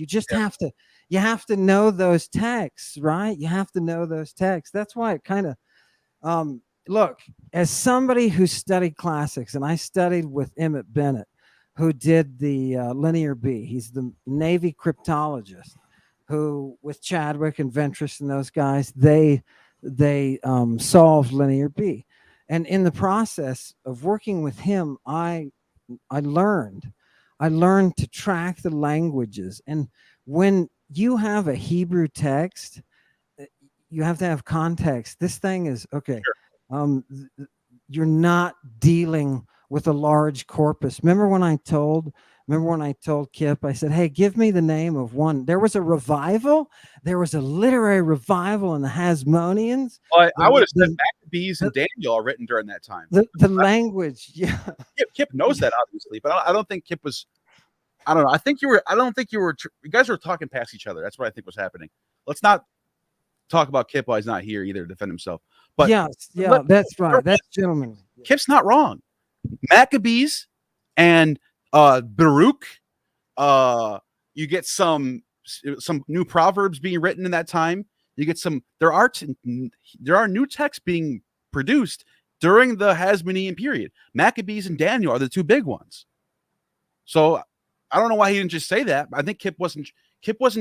just have to know those texts, right? You have to know those texts. That's why it kind of, look, as somebody who studied classics, and I studied with Emmett Bennett, who did the Linear B. He's the Navy cryptologist who, with Chadwick and Ventris and those guys, they solved Linear B. And in the process of working with him, I learned to track the languages. And when you have a Hebrew text, you have to have context. This thing is okay. Sure. You're not dealing with a large corpus. Remember when I told Kipp, I said, hey, give me the name of one. There was a revival. There was a literary revival in the Hasmoneans. Well, I would have said Maccabees and Daniel are written during that time. The language, yeah. Kipp knows that, obviously, but I don't think Kipp was. I don't know. You guys were talking past each other. That's what I think was happening. Let's not talk about Kipp while he's not here either to defend himself. But that's right. That's gentleman. Kipp's not wrong. Maccabees and Baruch, you get some new proverbs being written in that time. You get there are new texts being produced during the Hasmonean period. Maccabees and Daniel are the two big ones. So I don't know why he didn't just say that. I think Kipp wasn't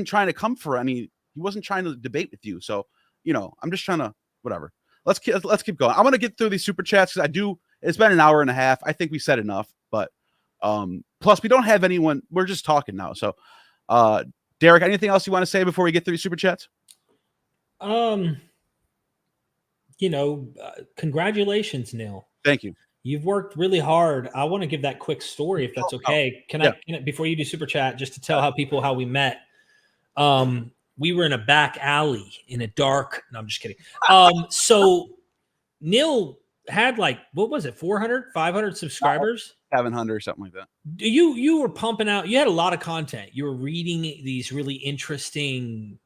trying to come for any. He wasn't trying to debate with you. So I'm just trying to whatever. Let's keep going. I'm gonna get through these super chats because it's been an hour and a half. I think we said enough, but plus we don't have anyone. We're just talking now. So Derek, anything else you want to say before we get through these super chats? Congratulations, Neil. Thank you. You've worked really hard. I want to give that quick story if that's okay. Can I before you do super chat, just to tell how we met? We were in a back alley in a dark. No, I'm just kidding. So Neil had what was it, 400, 500 subscribers? 700 or something like that. You were pumping out. You had a lot of content. You were reading these really interesting,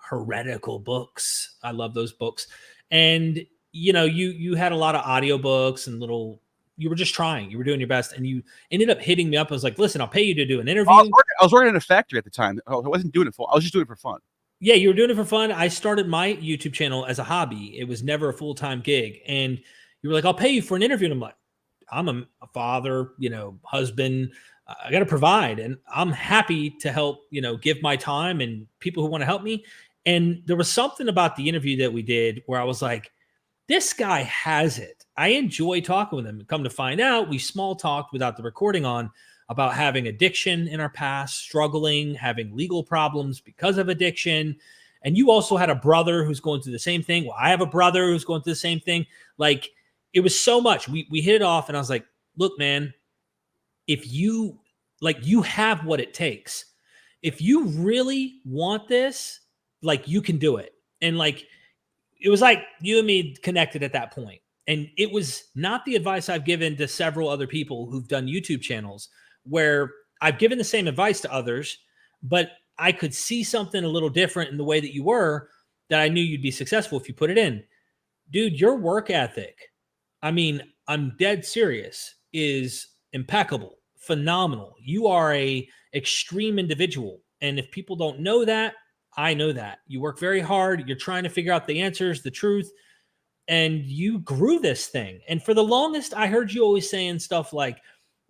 heretical books. I love those books. And you had a lot of audiobooks and you were just trying. You were doing your best, and you ended up hitting me up. I was like, listen, I'll pay you to do an interview. I was working in a factory at the time. I wasn't doing it I was just doing it for fun. Yeah, you were doing it for fun. I started my YouTube channel as a hobby. It was never a full-time gig. And you were like, I'll pay you for an interview. And I'm like, I'm a father, husband. I got to provide. And I'm happy to help, give my time and people who want to help me. And there was something about the interview that we did where I was like, this guy has it. I enjoy talking with him. Come to find out, we small talked without the recording on about having addiction in our past, struggling, having legal problems because of addiction. And you also had a brother who's going through the same thing. Well, I have a brother who's going through the same thing. Like, it was so much. We hit it off, and I was like, look, man, if you have what it takes. If you really want this, you can do it. And it was like you and me connected at that point. And it was not the advice I've given to several other people who've done YouTube channels, where I've given the same advice to others, but I could see something a little different in the way that you were, that I knew you'd be successful if you put it in. Dude, your work ethic, I mean, I'm dead serious, is impeccable, phenomenal. You are a extreme individual. And if people don't know that, I know that. You work very hard. You're trying to figure out the answers, the truth, and you grew this thing. And for the longest, I heard you always saying stuff like,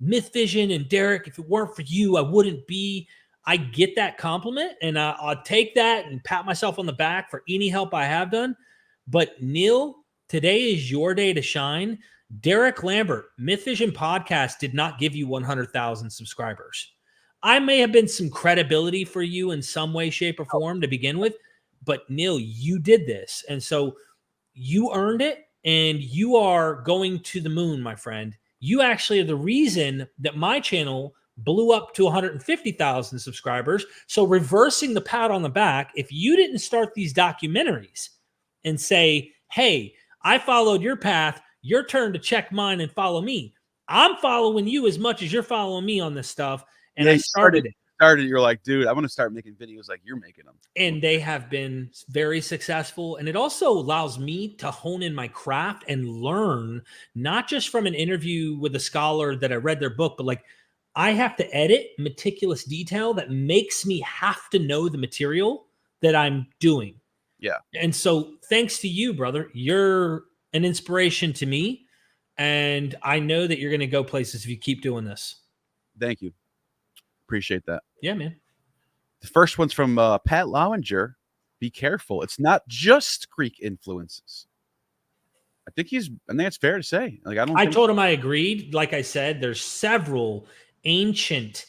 Myth Vision and Derek, if it weren't for you, I wouldn't be. I get that compliment, and I'll take that and pat myself on the back for any help I have done. But Neil, today is your day to shine. Derek Lambert, Myth Vision podcast did not give you 100,000 subscribers. I may have been some credibility for you in some way, shape, or form to begin with, but Neil, you did this. And so you earned it, and you are going to the moon, my friend. You actually are the reason that my channel blew up to 150,000 subscribers. So reversing the pat on the back, if you didn't start these documentaries and say, hey, I followed your path, your turn to check mine and follow me. I'm following you as much as you're following me on this stuff. And I started it. You're like, dude, I want to start making videos like you're making them. And they have been very successful. And it also allows me to hone in my craft and learn, not just from an interview with a scholar that I read their book, but I have to edit meticulous detail that makes me have to know the material that I'm doing. Yeah. And so thanks to you, brother, you're an inspiration to me. And I know that you're going to go places if you keep doing this. Thank you. Appreciate that. Yeah, man. The first one's from Pat Lowinger. Be careful. It's not just Greek influences. I think it's fair to say. I told him I agreed. Like I said, there's several ancient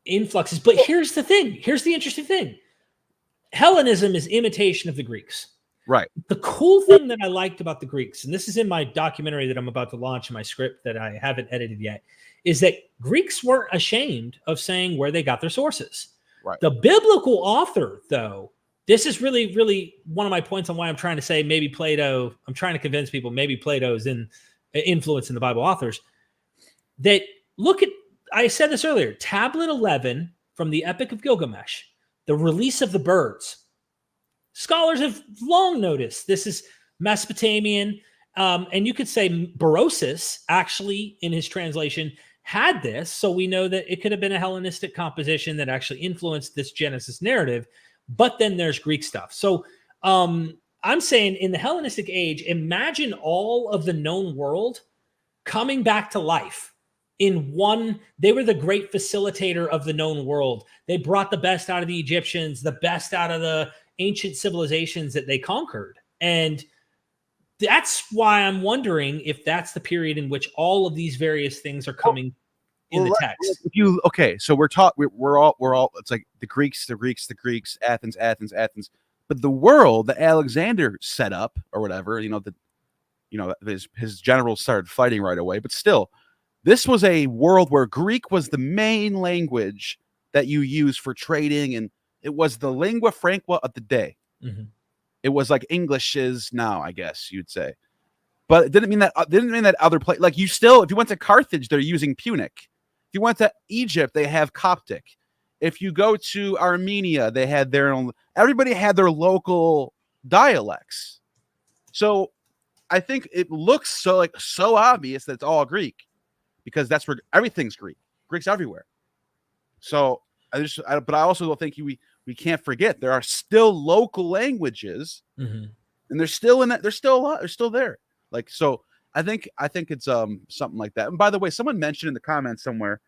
influxes. But here's the thing. Here's the interesting thing. Hellenism is imitation of the Greeks. Right. The cool thing that I liked about the Greeks, and this is in my documentary that I'm about to launch in my script that I haven't edited yet, is that Greeks weren't ashamed of saying where they got their sources. Right. The biblical author, though, this is really, really one of my points on why I'm trying to say maybe Plato, I'm trying to convince people maybe Plato's influence in the Bible authors, that I said this earlier, Tablet 11 from the Epic of Gilgamesh, the release of the birds. Scholars have long noticed this is Mesopotamian, and you could say Berosus actually in his translation had this, so we know that it could have been a Hellenistic composition that actually influenced this Genesis narrative, but then there's Greek stuff. So I'm saying in the Hellenistic age, imagine all of the known world coming back to life in one. They were the great facilitator of the known world. They brought the best out of the Egyptians, the best out of the ancient civilizations that they conquered. And that's why I'm wondering if that's the period in which all of these various things are coming in the text. So we're all, it's like the Greeks, Athens. But the world that Alexander set up or whatever, his generals started fighting right away. But still, this was a world where Greek was the main language that you use for trading, and it was the lingua franca of the day. Mm-hmm. It was like English is now, I guess you'd say. But it didn't mean that other place, if you went to Carthage, they're using Punic. If you went to Egypt, they have Coptic. If you go to Armenia, they had their own, everybody had their local dialects. So I think it looks so obvious that it's all Greek, because that's where everything's Greek. Greek's everywhere. So But I also don't think we can't forget there are still local languages, Mhm. and they're still in that. There's still a lot. They're still there. Like, so I think it's something like that. And by the way, someone mentioned in the comments somewhere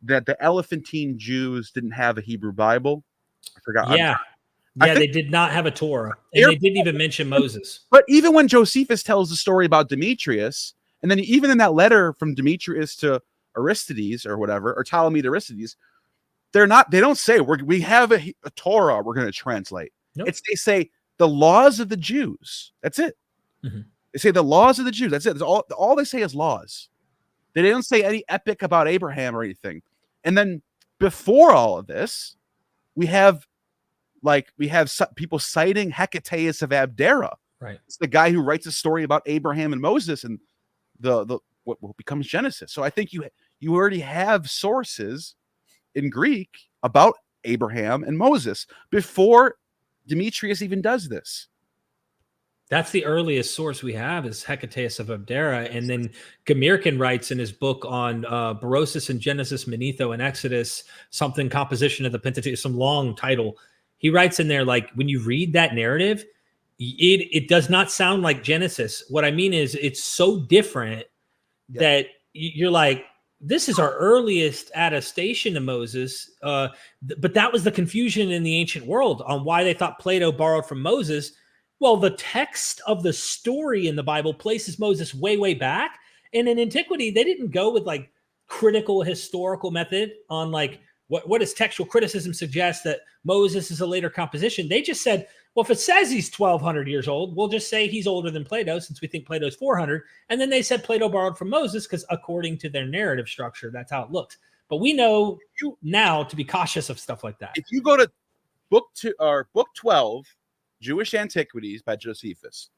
that the Elephantine Jews didn't have a Hebrew Bible. I forgot. Yeah. I Yeah, think they did not have a Torah, and they didn't even mention Moses. But even when Josephus tells the story about Demetrius, and then even in that letter from Demetrius to Aristides or whatever, or Ptolemy to Aristides, they don't say we have a Torah we're going to translate. Nope. They say the laws of the Jews. That's it. Mm-hmm. They say the laws of the Jews. That's it. That's all they say is laws. They don't say any epic about Abraham or anything. And then before all of this, we have people citing Hecataeus of Abdera. Right. It's the guy who writes a story about Abraham and Moses and the what becomes Genesis. So I think you already have sources in Greek about Abraham and Moses before Demetrius even does this. That's the earliest source we have is Hecataeus of Abdera. And then Gamirkin writes in his book on Berosus and Genesis, Manetho and Exodus, something composition of the Pentateuch, some long title. He writes in there, like, when you read that narrative, it does not sound like Genesis. What I mean is it's so different that you're like, this is our earliest attestation to Moses. But that was the confusion in the ancient world on why they thought Plato borrowed from Moses. Well, the text of the story in the Bible places Moses way, way back. And in antiquity, they didn't go with like critical historical method on like, what does textual criticism suggest that Moses is a later composition? They just said, well, if it says he's 1,200 years old, we'll just say he's older than Plato since we think Plato's 400. And then they said Plato borrowed from Moses because according to their narrative structure, that's how it looks. But we know now to be cautious of stuff like that. If you go to book 12, Jewish Antiquities by Josephus,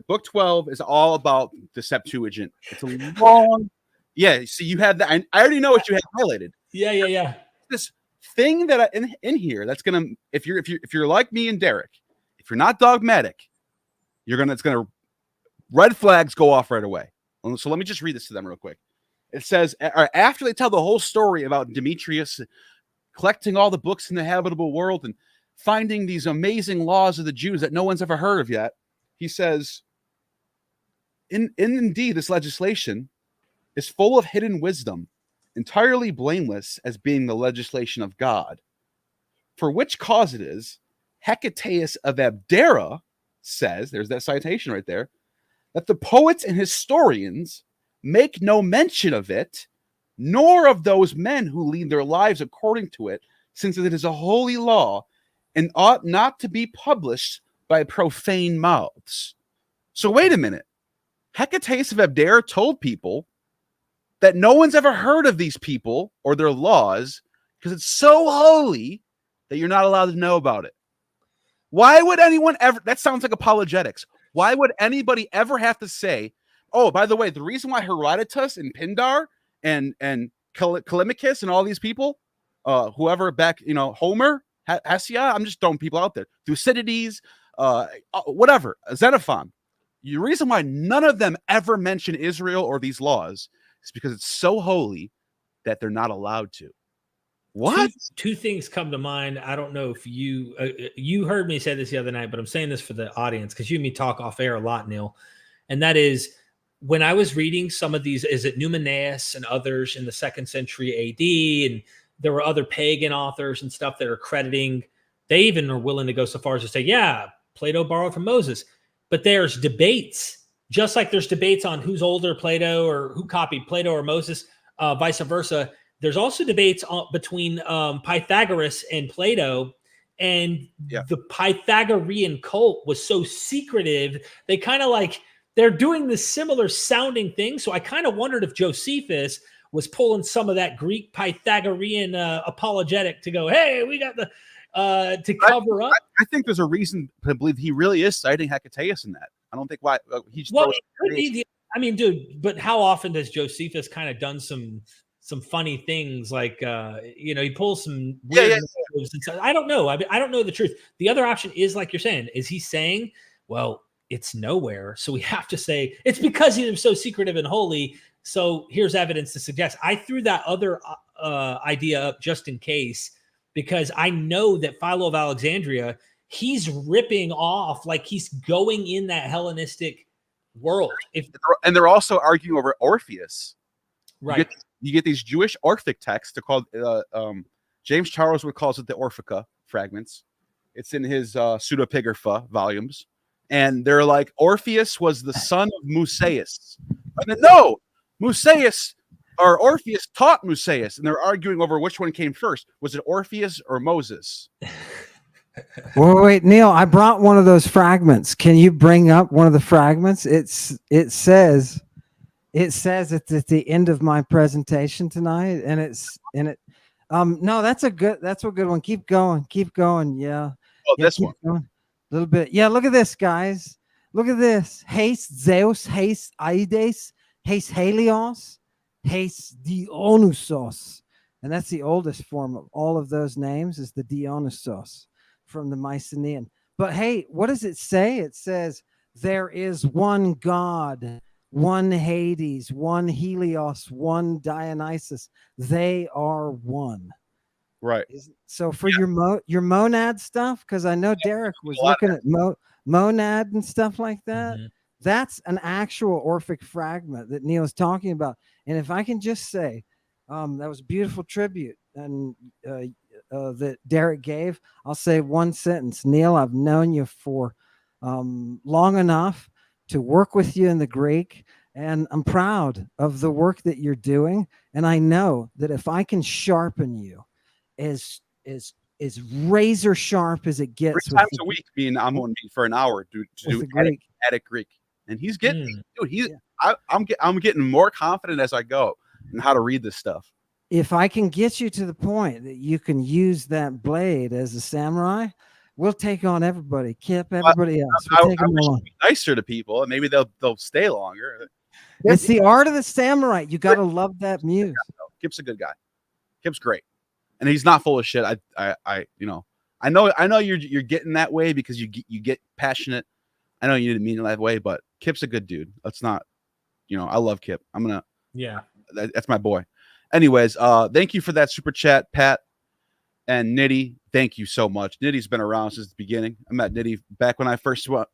book 12 is all about the Septuagint. It's a long, so you have that. I already know what you have highlighted. Yeah. This thing that in here that's gonna, if you're like me and Derek, if you're not dogmatic, it's gonna red flags go off right away. So let me just read this to them real quick. It says, after they tell the whole story about Demetrius collecting all the books in the habitable world and finding these amazing laws of the Jews that no one's ever heard of yet, he says, indeed, this legislation is full of hidden wisdom, entirely blameless as being the legislation of God. For which cause it is, Hecataeus of Abdera says, there's that citation right there, that the poets and historians make no mention of it, nor of those men who lead their lives according to it, since it is a holy law and ought not to be published by profane mouths. So wait a minute. Hecataeus of Abdera told people that no one's ever heard of these people or their laws because it's so holy that you're not allowed to know about it. Why would anyone ever? That sounds like apologetics. Why would anybody ever have to say, oh, by the way, the reason why Herodotus and Pindar and Callimachus and all these people, whoever back, Homer, Hesiod, I'm just throwing people out there, Thucydides, whatever, Xenophon. The reason why none of them ever mention Israel or these laws is because it's so holy that they're not allowed to. What? Two things come to mind. I don't know if you heard me say this the other night, but I'm saying this for the audience because you and me talk off air a lot, Neil. And that is when I was reading some of these, is it Numenaeus and others in the 2nd century AD, and there were other pagan authors and stuff that are crediting. They even are willing to go so far as to say, yeah, Plato borrowed from Moses. But there's debates, just like there's debates on who's older, Plato or who copied Plato or Moses, vice versa. There's also debates between Pythagoras and Plato, and the Pythagorean cult was so secretive. They kind of like, they're doing this similar sounding thing. So I kind of wondered if Josephus was pulling some of that Greek Pythagorean apologetic to go, hey, we got the to cover up. I think there's a reason to believe he really is citing Hecataeus in that. I don't think why he's. Well, it could be dude, but how often does Josephus kind of done some funny things like he pulls some weird moves and stuff. I don't know. I don't know the truth. The other option is, like you're saying, is he saying, well, it's nowhere, so we have to say it's because he's so secretive and holy. So here's evidence to suggest. I threw that other idea up just in case, because I know that Philo of Alexandria, he's ripping off, like he's going in that Hellenistic world. And they're also arguing over Orpheus. Right. You get these Jewish Orphic texts. They're called James Charleswood calls it the Orphica fragments. It's in his Pseudepigrapha volumes, and they're like, Orpheus was the son of Musaeus. And then, no, Musaeus or Orpheus taught Musaeus, and they're arguing over which one came first. Was it Orpheus or Moses? Well, wait, Neil, I brought one of those fragments. Can you bring up one of the fragments? It says it's at the end of my presentation tonight, and no, that's a good one. Keep going. Yeah. Oh, this one. A little bit. Yeah, look at this, guys. Look at this. Haste Zeus, haste Aides, haste Helios, haste Dionysos. And that's the oldest form of all of those names, is the Dionysos from the Mycenaean. But hey, what does it say? It says there is one God, one Hades, one Helios, one Dionysus. They are one. Right. So for your monad stuff, because I know Derek was looking at monad and stuff like that. Mm-hmm. That's an actual Orphic fragment that Neil's talking about. And if I can just say, that was a beautiful tribute and that Derek gave. I'll say one sentence. Neil, I've known you for long enough to work with you in the Greek, and I'm proud of the work that you're doing. And I know that if I can sharpen you as razor sharp as it gets, 3 times a week, me and Ammon meet for an hour to do Greek, and he's getting, dude. I'm getting more confident as I go in how to read this stuff. If I can get you to the point that you can use that blade as a samurai, we'll take on everybody, Kipp, everybody else. We'll take them on. Be nicer to people, and maybe they'll stay longer. It's the art of the samurai. You got to love that muse. Kipp's a good guy. Kipp's great, and he's not full of shit. I know you're getting that way because you get passionate. I know you didn't mean it that way, but Kipp's a good dude. Let's not, I love Kipp. That's my boy. Anyways, thank you for that super chat, Pat and Nitty. Thank you so much. Nitty's been around since the beginning. I met Nitty back when I first was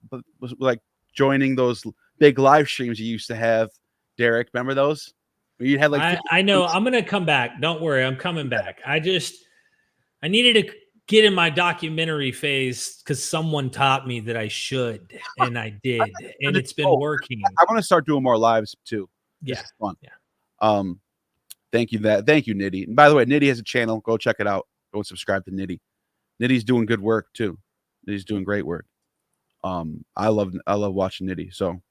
like joining those big live streams you used to have. Derek, remember those? You had like I know. I'm gonna come back. Don't worry, I'm coming back. I needed to get in my documentary phase because someone taught me that I should, and I did, and it's been working. I want to start doing more lives too. Yeah, fun. Yeah. Thank you, Nitty. And by the way, Nitty has a channel. Go check it out. Go and subscribe to Nitty. Nitty's doing good work too. Nitty's doing great work. I love watching Nitty. So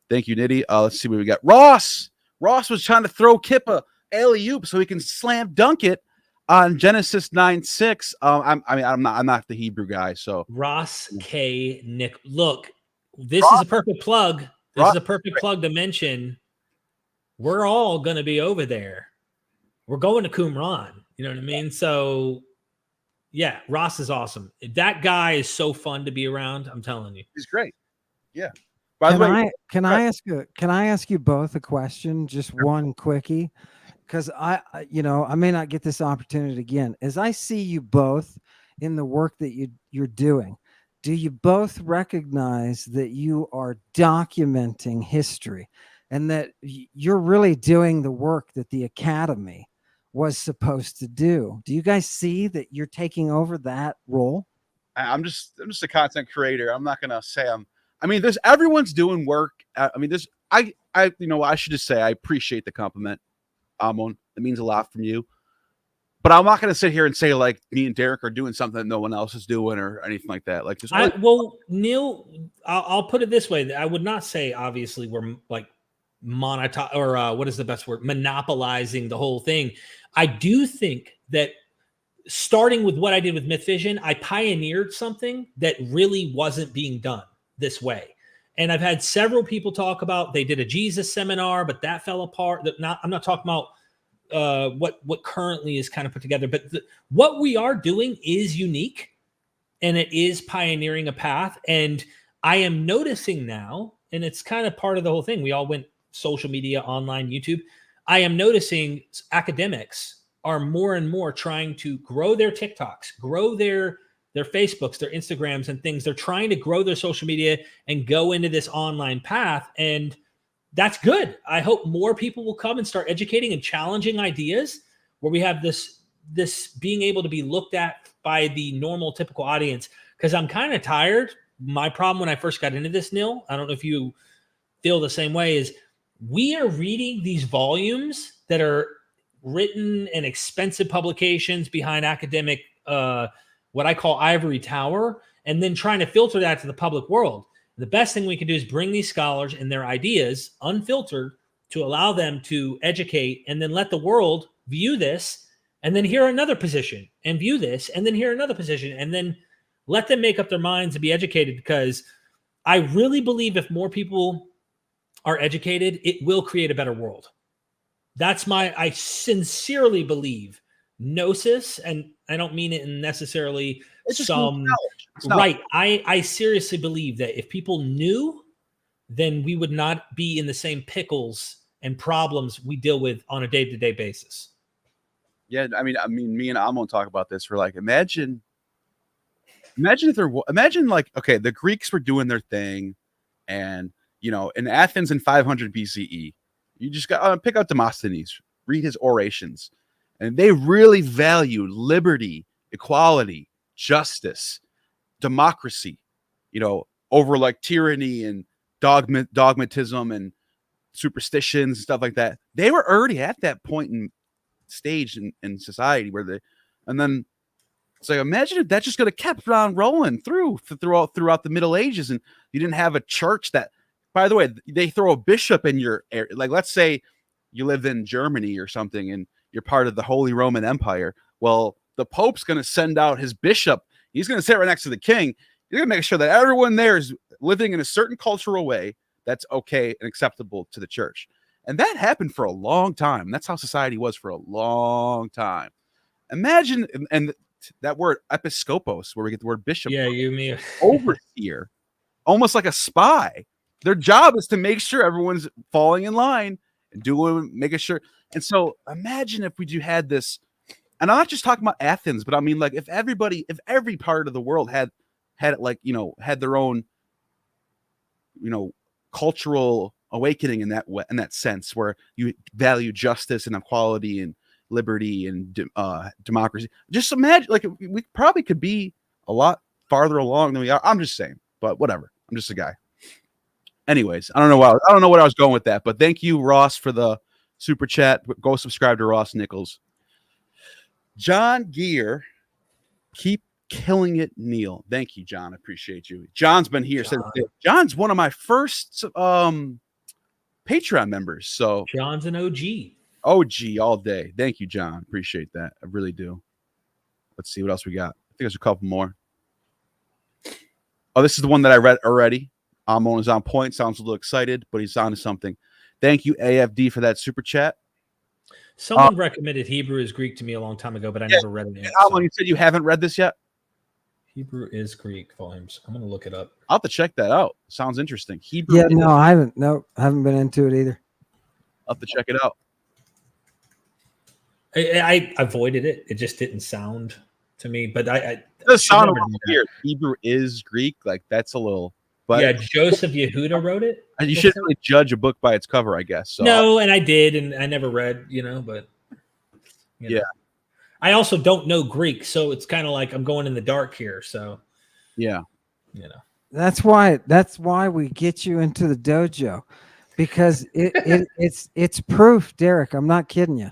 thank you, Nitty. Let's see what we got. Ross was trying to throw Kipp a alley-oop so he can slam dunk it on Genesis 9:6. I'm not the Hebrew guy. So Ross K. Nick. Look, this is a perfect plug. This is a perfect plug to mention. We're all going to be over there. We're going to Qumran. You know what I mean? So, yeah, Ross is awesome. That guy is so fun to be around. I'm telling you, he's great. Yeah. By the way, can I ask you both a question? Just one quickie, because I may not get this opportunity again. As I see you both in the work that you're doing, do you both recognize that you are documenting history? And that you're really doing the work that the academy was supposed to do? Do you guys see that you're taking over that role? I'm just a content creator. I'm not gonna say everyone's doing work. I should just say I appreciate the compliment, Ammon. It means a lot from you. But I'm not gonna sit here and say like me and Derek are doing something that no one else is doing or anything like that. Like, Neil, I'll put it this way: I would not say obviously we're like what is the best word? Monopolizing the whole thing. I do think that starting with what I did with Myth Vision, I pioneered something that really wasn't being done this way. And I've had several people talk about they did a Jesus seminar, but that fell apart. I'm not talking about what currently is kind of put together, but what we are doing is unique, and it is pioneering a path. And I am noticing now, and it's kind of part of the whole thing. We all went social media, online, YouTube. I am noticing academics are more and more trying to grow their TikToks, grow their Facebooks, their Instagrams and things. They're trying to grow their social media and go into this online path. And that's good. I hope more people will come and start educating and challenging ideas where we have this being able to be looked at by the normal, typical audience. Because I'm kind of tired. My problem when I first got into this, Neil, I don't know if you feel the same way, is we are reading these volumes that are written in expensive publications behind academic, what I call ivory tower, and then trying to filter that to the public world. The best thing we can do is bring these scholars and their ideas unfiltered to allow them to educate and then let the world view this and then hear another position and view this and then hear another position and then let them make up their minds and be educated, because I really believe if more people are educated, it will create a better world. I sincerely believe gnosis, and I don't mean it in necessarily right. I seriously believe that if people knew, then we would not be in the same pickles and problems we deal with on a day-to-day basis. Yeah, I mean, me and Ammon talk about this. We're like, imagine like, okay, the Greeks were doing their thing, and in Athens in 500 BCE, you just got to pick out Demosthenes, read his orations, and they really valued liberty, equality, justice, democracy, over like tyranny and dogmatism and superstitions and stuff like that. They were already at that point in stage in society where and then it's like, imagine if that just could have kept on rolling throughout the Middle Ages, and you didn't have a church that, by the way, they throw a bishop in your area. Like, let's say you live in Germany or something and you're part of the Holy Roman Empire. Well, the Pope's going to send out his bishop. He's going to sit right next to the king. You're going to make sure that everyone there is living in a certain cultural way that's okay and acceptable to the church. And that happened for a long time. That's how society was for a long time. Imagine, and that word episkopos, where we get the word bishop. Yeah, you mean overseer, almost like a spy. Their job is to make sure everyone's falling in line and making sure. And so imagine if we had this, and I'm not just talking about Athens, but I mean, like, if every part of the world had like, had their own, cultural awakening in that sense, where you value justice and equality and liberty and democracy. Just imagine, like, we probably could be a lot farther along than we are. I'm just saying, but whatever. I'm just a guy. Anyways, I don't know what I was going with that, but thank you, Ross, for the super chat. Go subscribe to Ross Nichols. John Gear, keep killing it, Neil. Thank you, John. I appreciate you. John's been here since. John's one of my first Patreon members. So John's an OG. OG all day. Thank you, John. Appreciate that. I really do. Let's see what else we got. I think there's a couple more. Oh, this is the one that I read already. Ammon is on point. Sounds a little excited, but he's on to something. Thank you, AFD, for that super chat. Someone recommended Hebrew is Greek to me a long time ago, but I never read it yet. Ammon, you said you haven't read this yet? Hebrew is Greek volumes. I'm going to look it up. I'll have to check that out. Sounds interesting. Hebrew. Yeah, no, I haven't. No, I haven't been into it either. I'll have to check it out. I avoided it. It just didn't sound to me, but it does sound a little weird. Hebrew is Greek. Like, that's a little. But yeah, Joseph Yehuda wrote it. And you shouldn't really judge a book by its cover, I guess. So. No, and I did, and I never read, but yeah. I also don't know Greek, so it's kind of like I'm going in the dark here. So yeah, that's why we get you into the dojo, because it's proof, Derek. I'm not kidding you.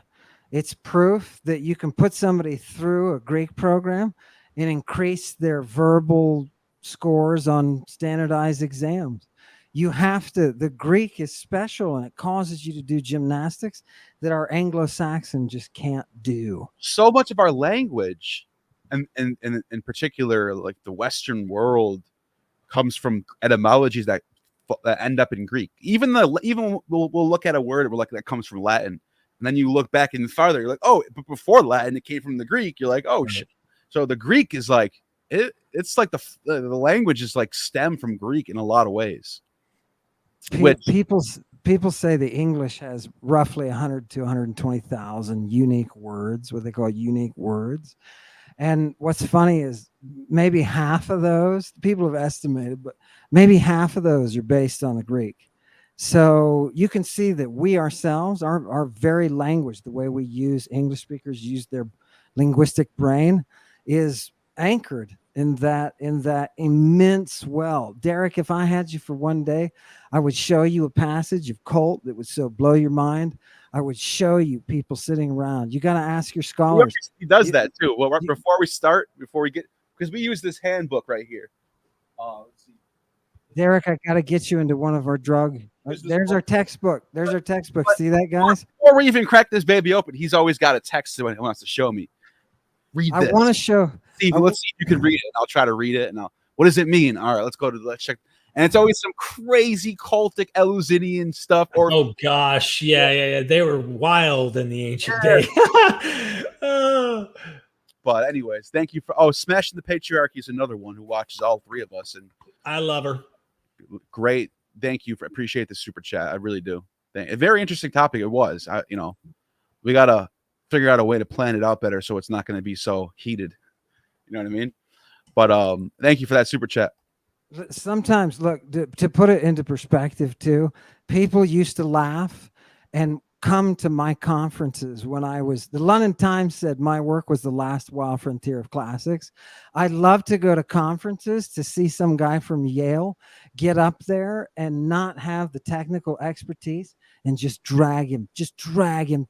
It's proof that you can put somebody through a Greek program and increase their verbal scores on standardized exams. You have to. The Greek is special, and it causes you to do gymnastics that our Anglo-Saxon just can't do. So much of our language, and in particular, like the Western world, comes from etymologies that end up in Greek. Even we'll look at a word that comes from Latin, and then you look back even farther. You're like, oh, but before Latin, it came from the Greek. You're like, oh, shit. So the Greek is like it's like the language is like stem from Greek in a lot of ways. People people say the English has roughly 100 to 120,000 unique words, what they call unique words. And what's funny is maybe half of those, people have estimated, but maybe half of those are based on the Greek. So you can see that we ourselves, our very language, the way we use English speakers use their linguistic brain, is anchored in that immense well. Derek, if I had you for one day, I would show you a passage of Colt that would so blow your mind. I would show you people sitting around. You got to ask your scholars. He does that too. Well, before we get, because we use this handbook right here. Let's see. Derek, I got to get you into one of our drug. There's our textbook. There's our textbook. See that, guys? Before we even crack this baby open, he's always got a text when he wants to show me. Read this. I want to show. Steve, let's see if you can read it. I'll try to read it. And what does it mean? All right, let's check. And it's always some crazy cultic Eleusinian stuff. Or oh gosh, yeah. They were wild in the ancient day. But anyways, thank you for Smashing the Patriarchy is another one who watches all three of us, and I love her. Great, thank you appreciate the super chat. I really do. A very interesting topic it was. We gotta figure out a way to plan it out better so it's not going to be so heated. You know what I mean? But thank you for that super chat. Sometimes, look, to put it into perspective too, people used to laugh and come to my conferences when the London Times said my work was the last wild frontier of classics. I'd love to go to conferences to see some guy from Yale get up there and not have the technical expertise and just drag him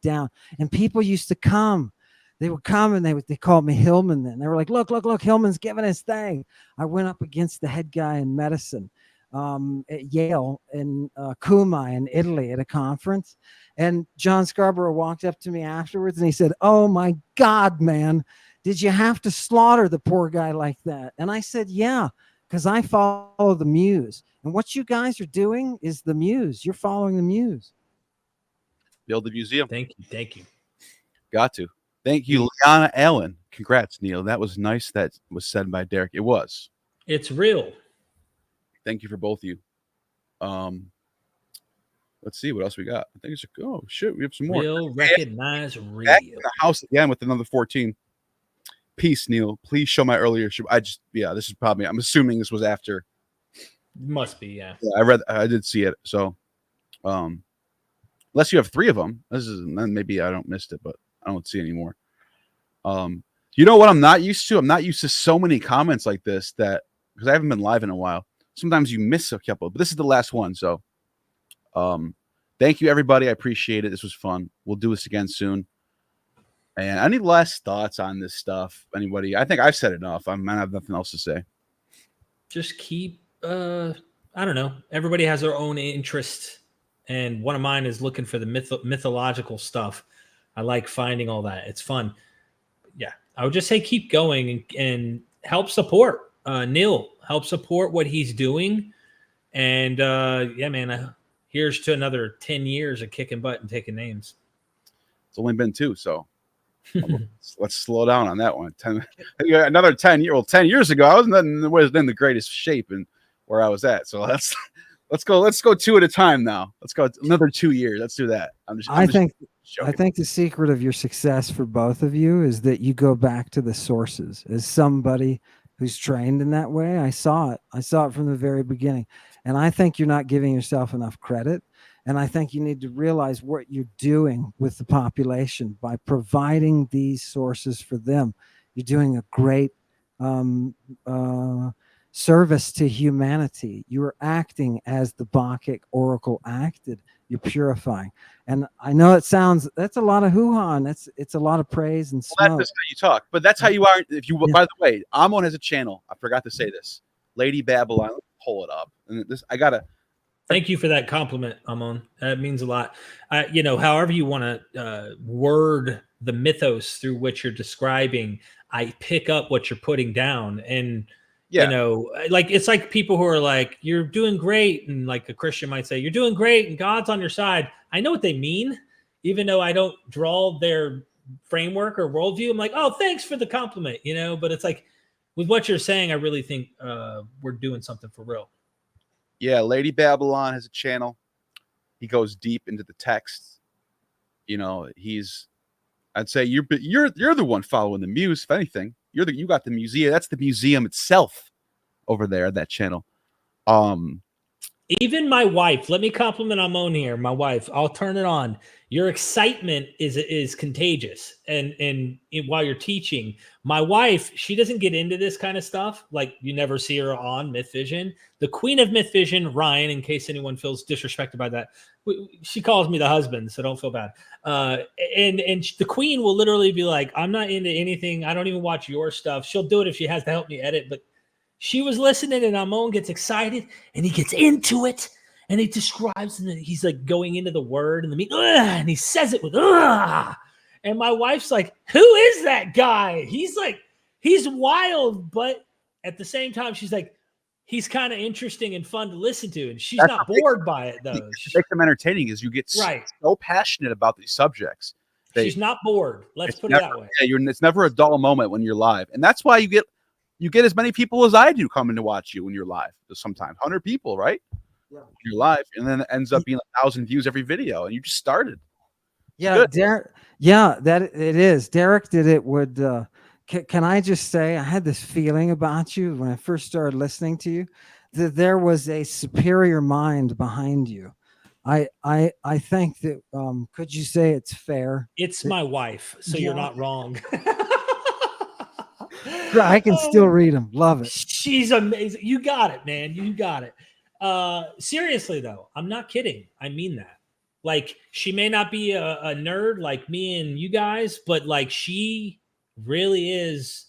down. And people used to come. They would come and they called me Hillman then. They were like, look, Hillman's giving his thing. I went up against the head guy in medicine at Yale in Cumae in Italy at a conference. And John Scarborough walked up to me afterwards and he said, oh my God, man, did you have to slaughter the poor guy like that? And I said, yeah, because I follow the muse. And what you guys are doing is the muse. You're following the muse. Build the museum. Thank you. Got to. Thank you, Liana Allen. Congrats, Neil. That was nice. That was said by Derek. It was. It's real. Thank you for both of you. Let's see what else we got. I think it's shit. We have some more. Real, recognize real. Back in the house again with another 14. Peace, Neil. Please show my earlier. This is probably. I'm assuming this was after. Must be, yeah. I did see it. So, unless you have 3 of them, maybe I don't missed it, but I don't see any more. You know what I'm not used to? I'm not used to so many comments like this because I haven't been live in a while. Sometimes you miss a couple, but this is the last one. So, thank you, everybody. I appreciate it. This was fun. We'll do this again soon. And any last thoughts on this stuff? Anybody? I think I've said enough. I have nothing else to say. Just keep, I don't know. Everybody has their own interest. And one of mine is looking for the mythological stuff. I like finding all that. It's fun. Yeah. I would just say keep going and help support Neil. Help support what he's doing. And yeah, man, here's to another 10 years of kicking butt and taking names. It's only been 2, so let's slow down on that one. Another 10 years. Well, 10 years ago, I wasn't in the greatest shape and where I was at. So let's go 2 at a time now. Let's go another 2 years. Let's do that. I think the secret of your success for both of you is that you go back to the sources. As somebody who's trained in that way, I saw it from the very beginning. And I think you're not giving yourself enough credit. And I think you need to realize what you're doing with the population by providing these sources for them. You're doing a great service to humanity. You are acting as the Bacchic oracle acted. You're purifying. And I know that's a lot of hoo-ha, and it's a lot of praise and smoke. Well, that's how you talk, but that's how you are. By the way, Ammon has a channel. I forgot to say this. Lady Babylon. Let me pull it up. And Thank you for that compliment, Ammon. That means a lot. However you want to word the mythos through which you're describing, I pick up what you're putting down. And, it's like people who are like, you're doing great. And like a Christian might say, you're doing great and God's on your side. I know what they mean, even though I don't draw their framework or worldview. I'm like, oh, thanks for the compliment, but it's like with what you're saying, I really think we're doing something for real. Yeah, Lady Babylon has a channel. he goes deep into the text. You know, I'd say you're the one following the muse. If anything, you got the museum. That's the museum itself over there, that channel. Even my wife, let me compliment Ammon here. My wife, I'll turn it on. Your excitement is contagious. And while you're teaching, my wife, she doesn't get into this kind of stuff. Like, you never see her on Myth Vision. The queen of Myth Vision, Ryan, in case anyone feels disrespected by that, she calls me the husband, so don't feel bad. And the queen will literally be like, I'm not into anything. I don't even watch your stuff. She'll do it if she has to help me edit, but she was listening, and Ammon gets excited, and he gets into it, and he describes, and he's like going into the word and the meaning, and he says it with, and my wife's like, who is that guy? He's wild, but at the same time, she's like, he's kind of interesting and fun to listen to, and she's not bored by it, though. What makes them entertaining is you get so passionate about these subjects. She's not bored. Let's put it that way. Yeah, it's never a dull moment when you're live, and that's why you get as many people as I do coming to watch you when you're live. Sometimes 100 people, right? Yeah. You're live, and then it ends up being 1,000 views every video, and you just started. Yeah, Derek. Yeah, that it is. Derek did it with. Can I just say, I had this feeling about you when I first started listening to you, that there was a superior mind behind you. I think that. Could you say it's fair? It's my wife, so you're not wrong. I can still read them. Love it. She's amazing. You got it, man. You got it. Seriously, though, I'm not kidding. I mean that. Like, she may not be a nerd like me and you guys, but like, she really is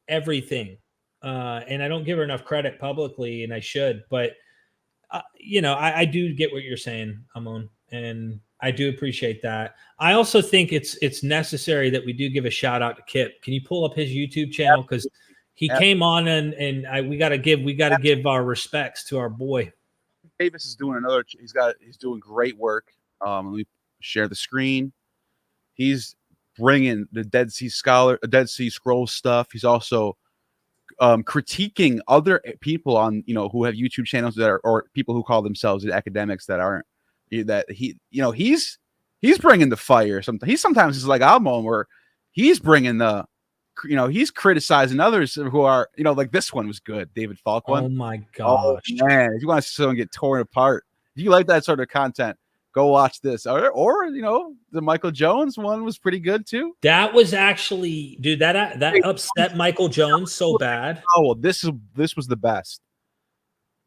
everything. And I don't give her enough credit publicly, and I should. But, I do get what you're saying, Ammon, and I do appreciate that. I also think it's necessary that we do give a shout out to Kipp. Can you pull up his YouTube channel? Because he came on and we got to give our respects to our boy. Davis is doing he's doing great work. Let me share the screen. He's bringing the Dead Sea Scrolls stuff. He's also critiquing other people on, who have YouTube channels or people who call themselves academics that aren't. That he's bringing the fire. Sometimes he's like Ammon, where he's bringing the, he's criticizing others who are, like this one was good, David Falk one. Oh my gosh, oh, man! If you want to see someone get torn apart, if you like that sort of content, go watch this. Or the Michael Jones one was pretty good too. That was actually, dude, that upset Michael Jones so bad. Oh well, this was the best.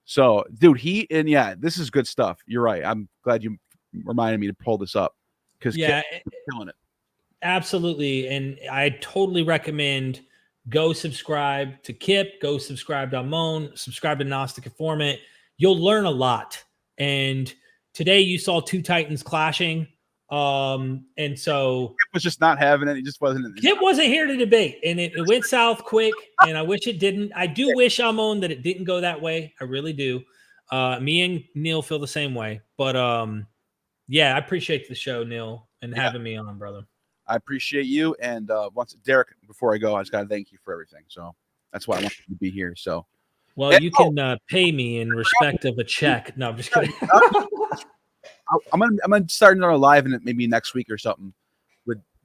So, dude, this is good stuff. You're right. I'm glad you reminded me to pull this up because killing it. Absolutely, and I totally recommend go subscribe to Kipp, go subscribe to Ammon, subscribe to Gnostic Informant. You'll learn a lot. And today you saw two Titans clashing. And so Kipp was just not having it. He just wasn't. Kipp wasn't here to debate, and it went south quick. And I wish it didn't. I do wish, Ammon, that it didn't go that way. I really do. Me and Neil feel the same way. But I appreciate the show, Neil, and having me on, brother. I appreciate you. And Derek, before I go, I just got to thank you for everything. So that's why I want you to be here. So, well, you can pay me in respect of a check. No, I'm just kidding. I'm gonna start another live in it maybe next week or something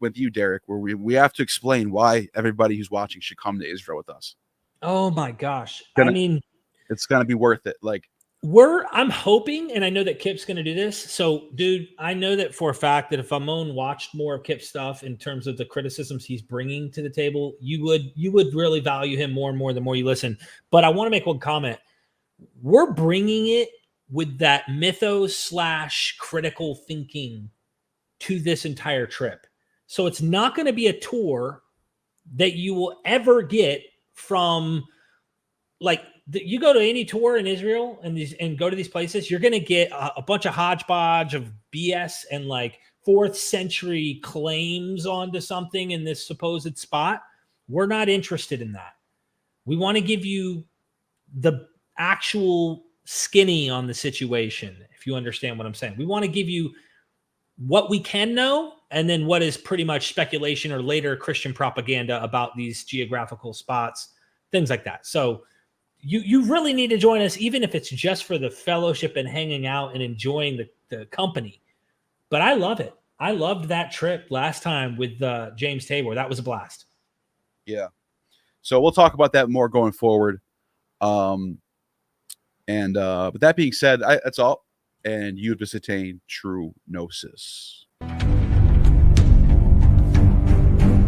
with you, Derek, where we have to explain why everybody who's watching should come to Israel with us. Oh my gosh. It's gonna be worth it. Like, I'm hoping, and I know that Kipp's going to do this. So, dude, I know that for a fact that if Ammon watched more of Kipp's stuff in terms of the criticisms he's bringing to the table, you would really value him more and more the more you listen. But I want to make one comment. We're bringing it with that mythos / critical thinking to this entire trip. So it's not going to be a tour that you will ever get from, like, you go to any tour in Israel and go to these places, you're going to get a bunch of hodgepodge of BS and like 4th century claims onto something in this supposed spot. We're not interested in that. We want to give you the actual skinny on the situation, if you understand what I'm saying. We want to give you what we can know and then what is pretty much speculation or later Christian propaganda about these geographical spots, things like that. So you really need to join us, even if it's just for the fellowship and hanging out and enjoying the company. But I love it. I loved that trip last time with James Tabor. That was a blast. Yeah. So we'll talk about that more going forward. But that being said, that's all. And you've just attained true gnosis.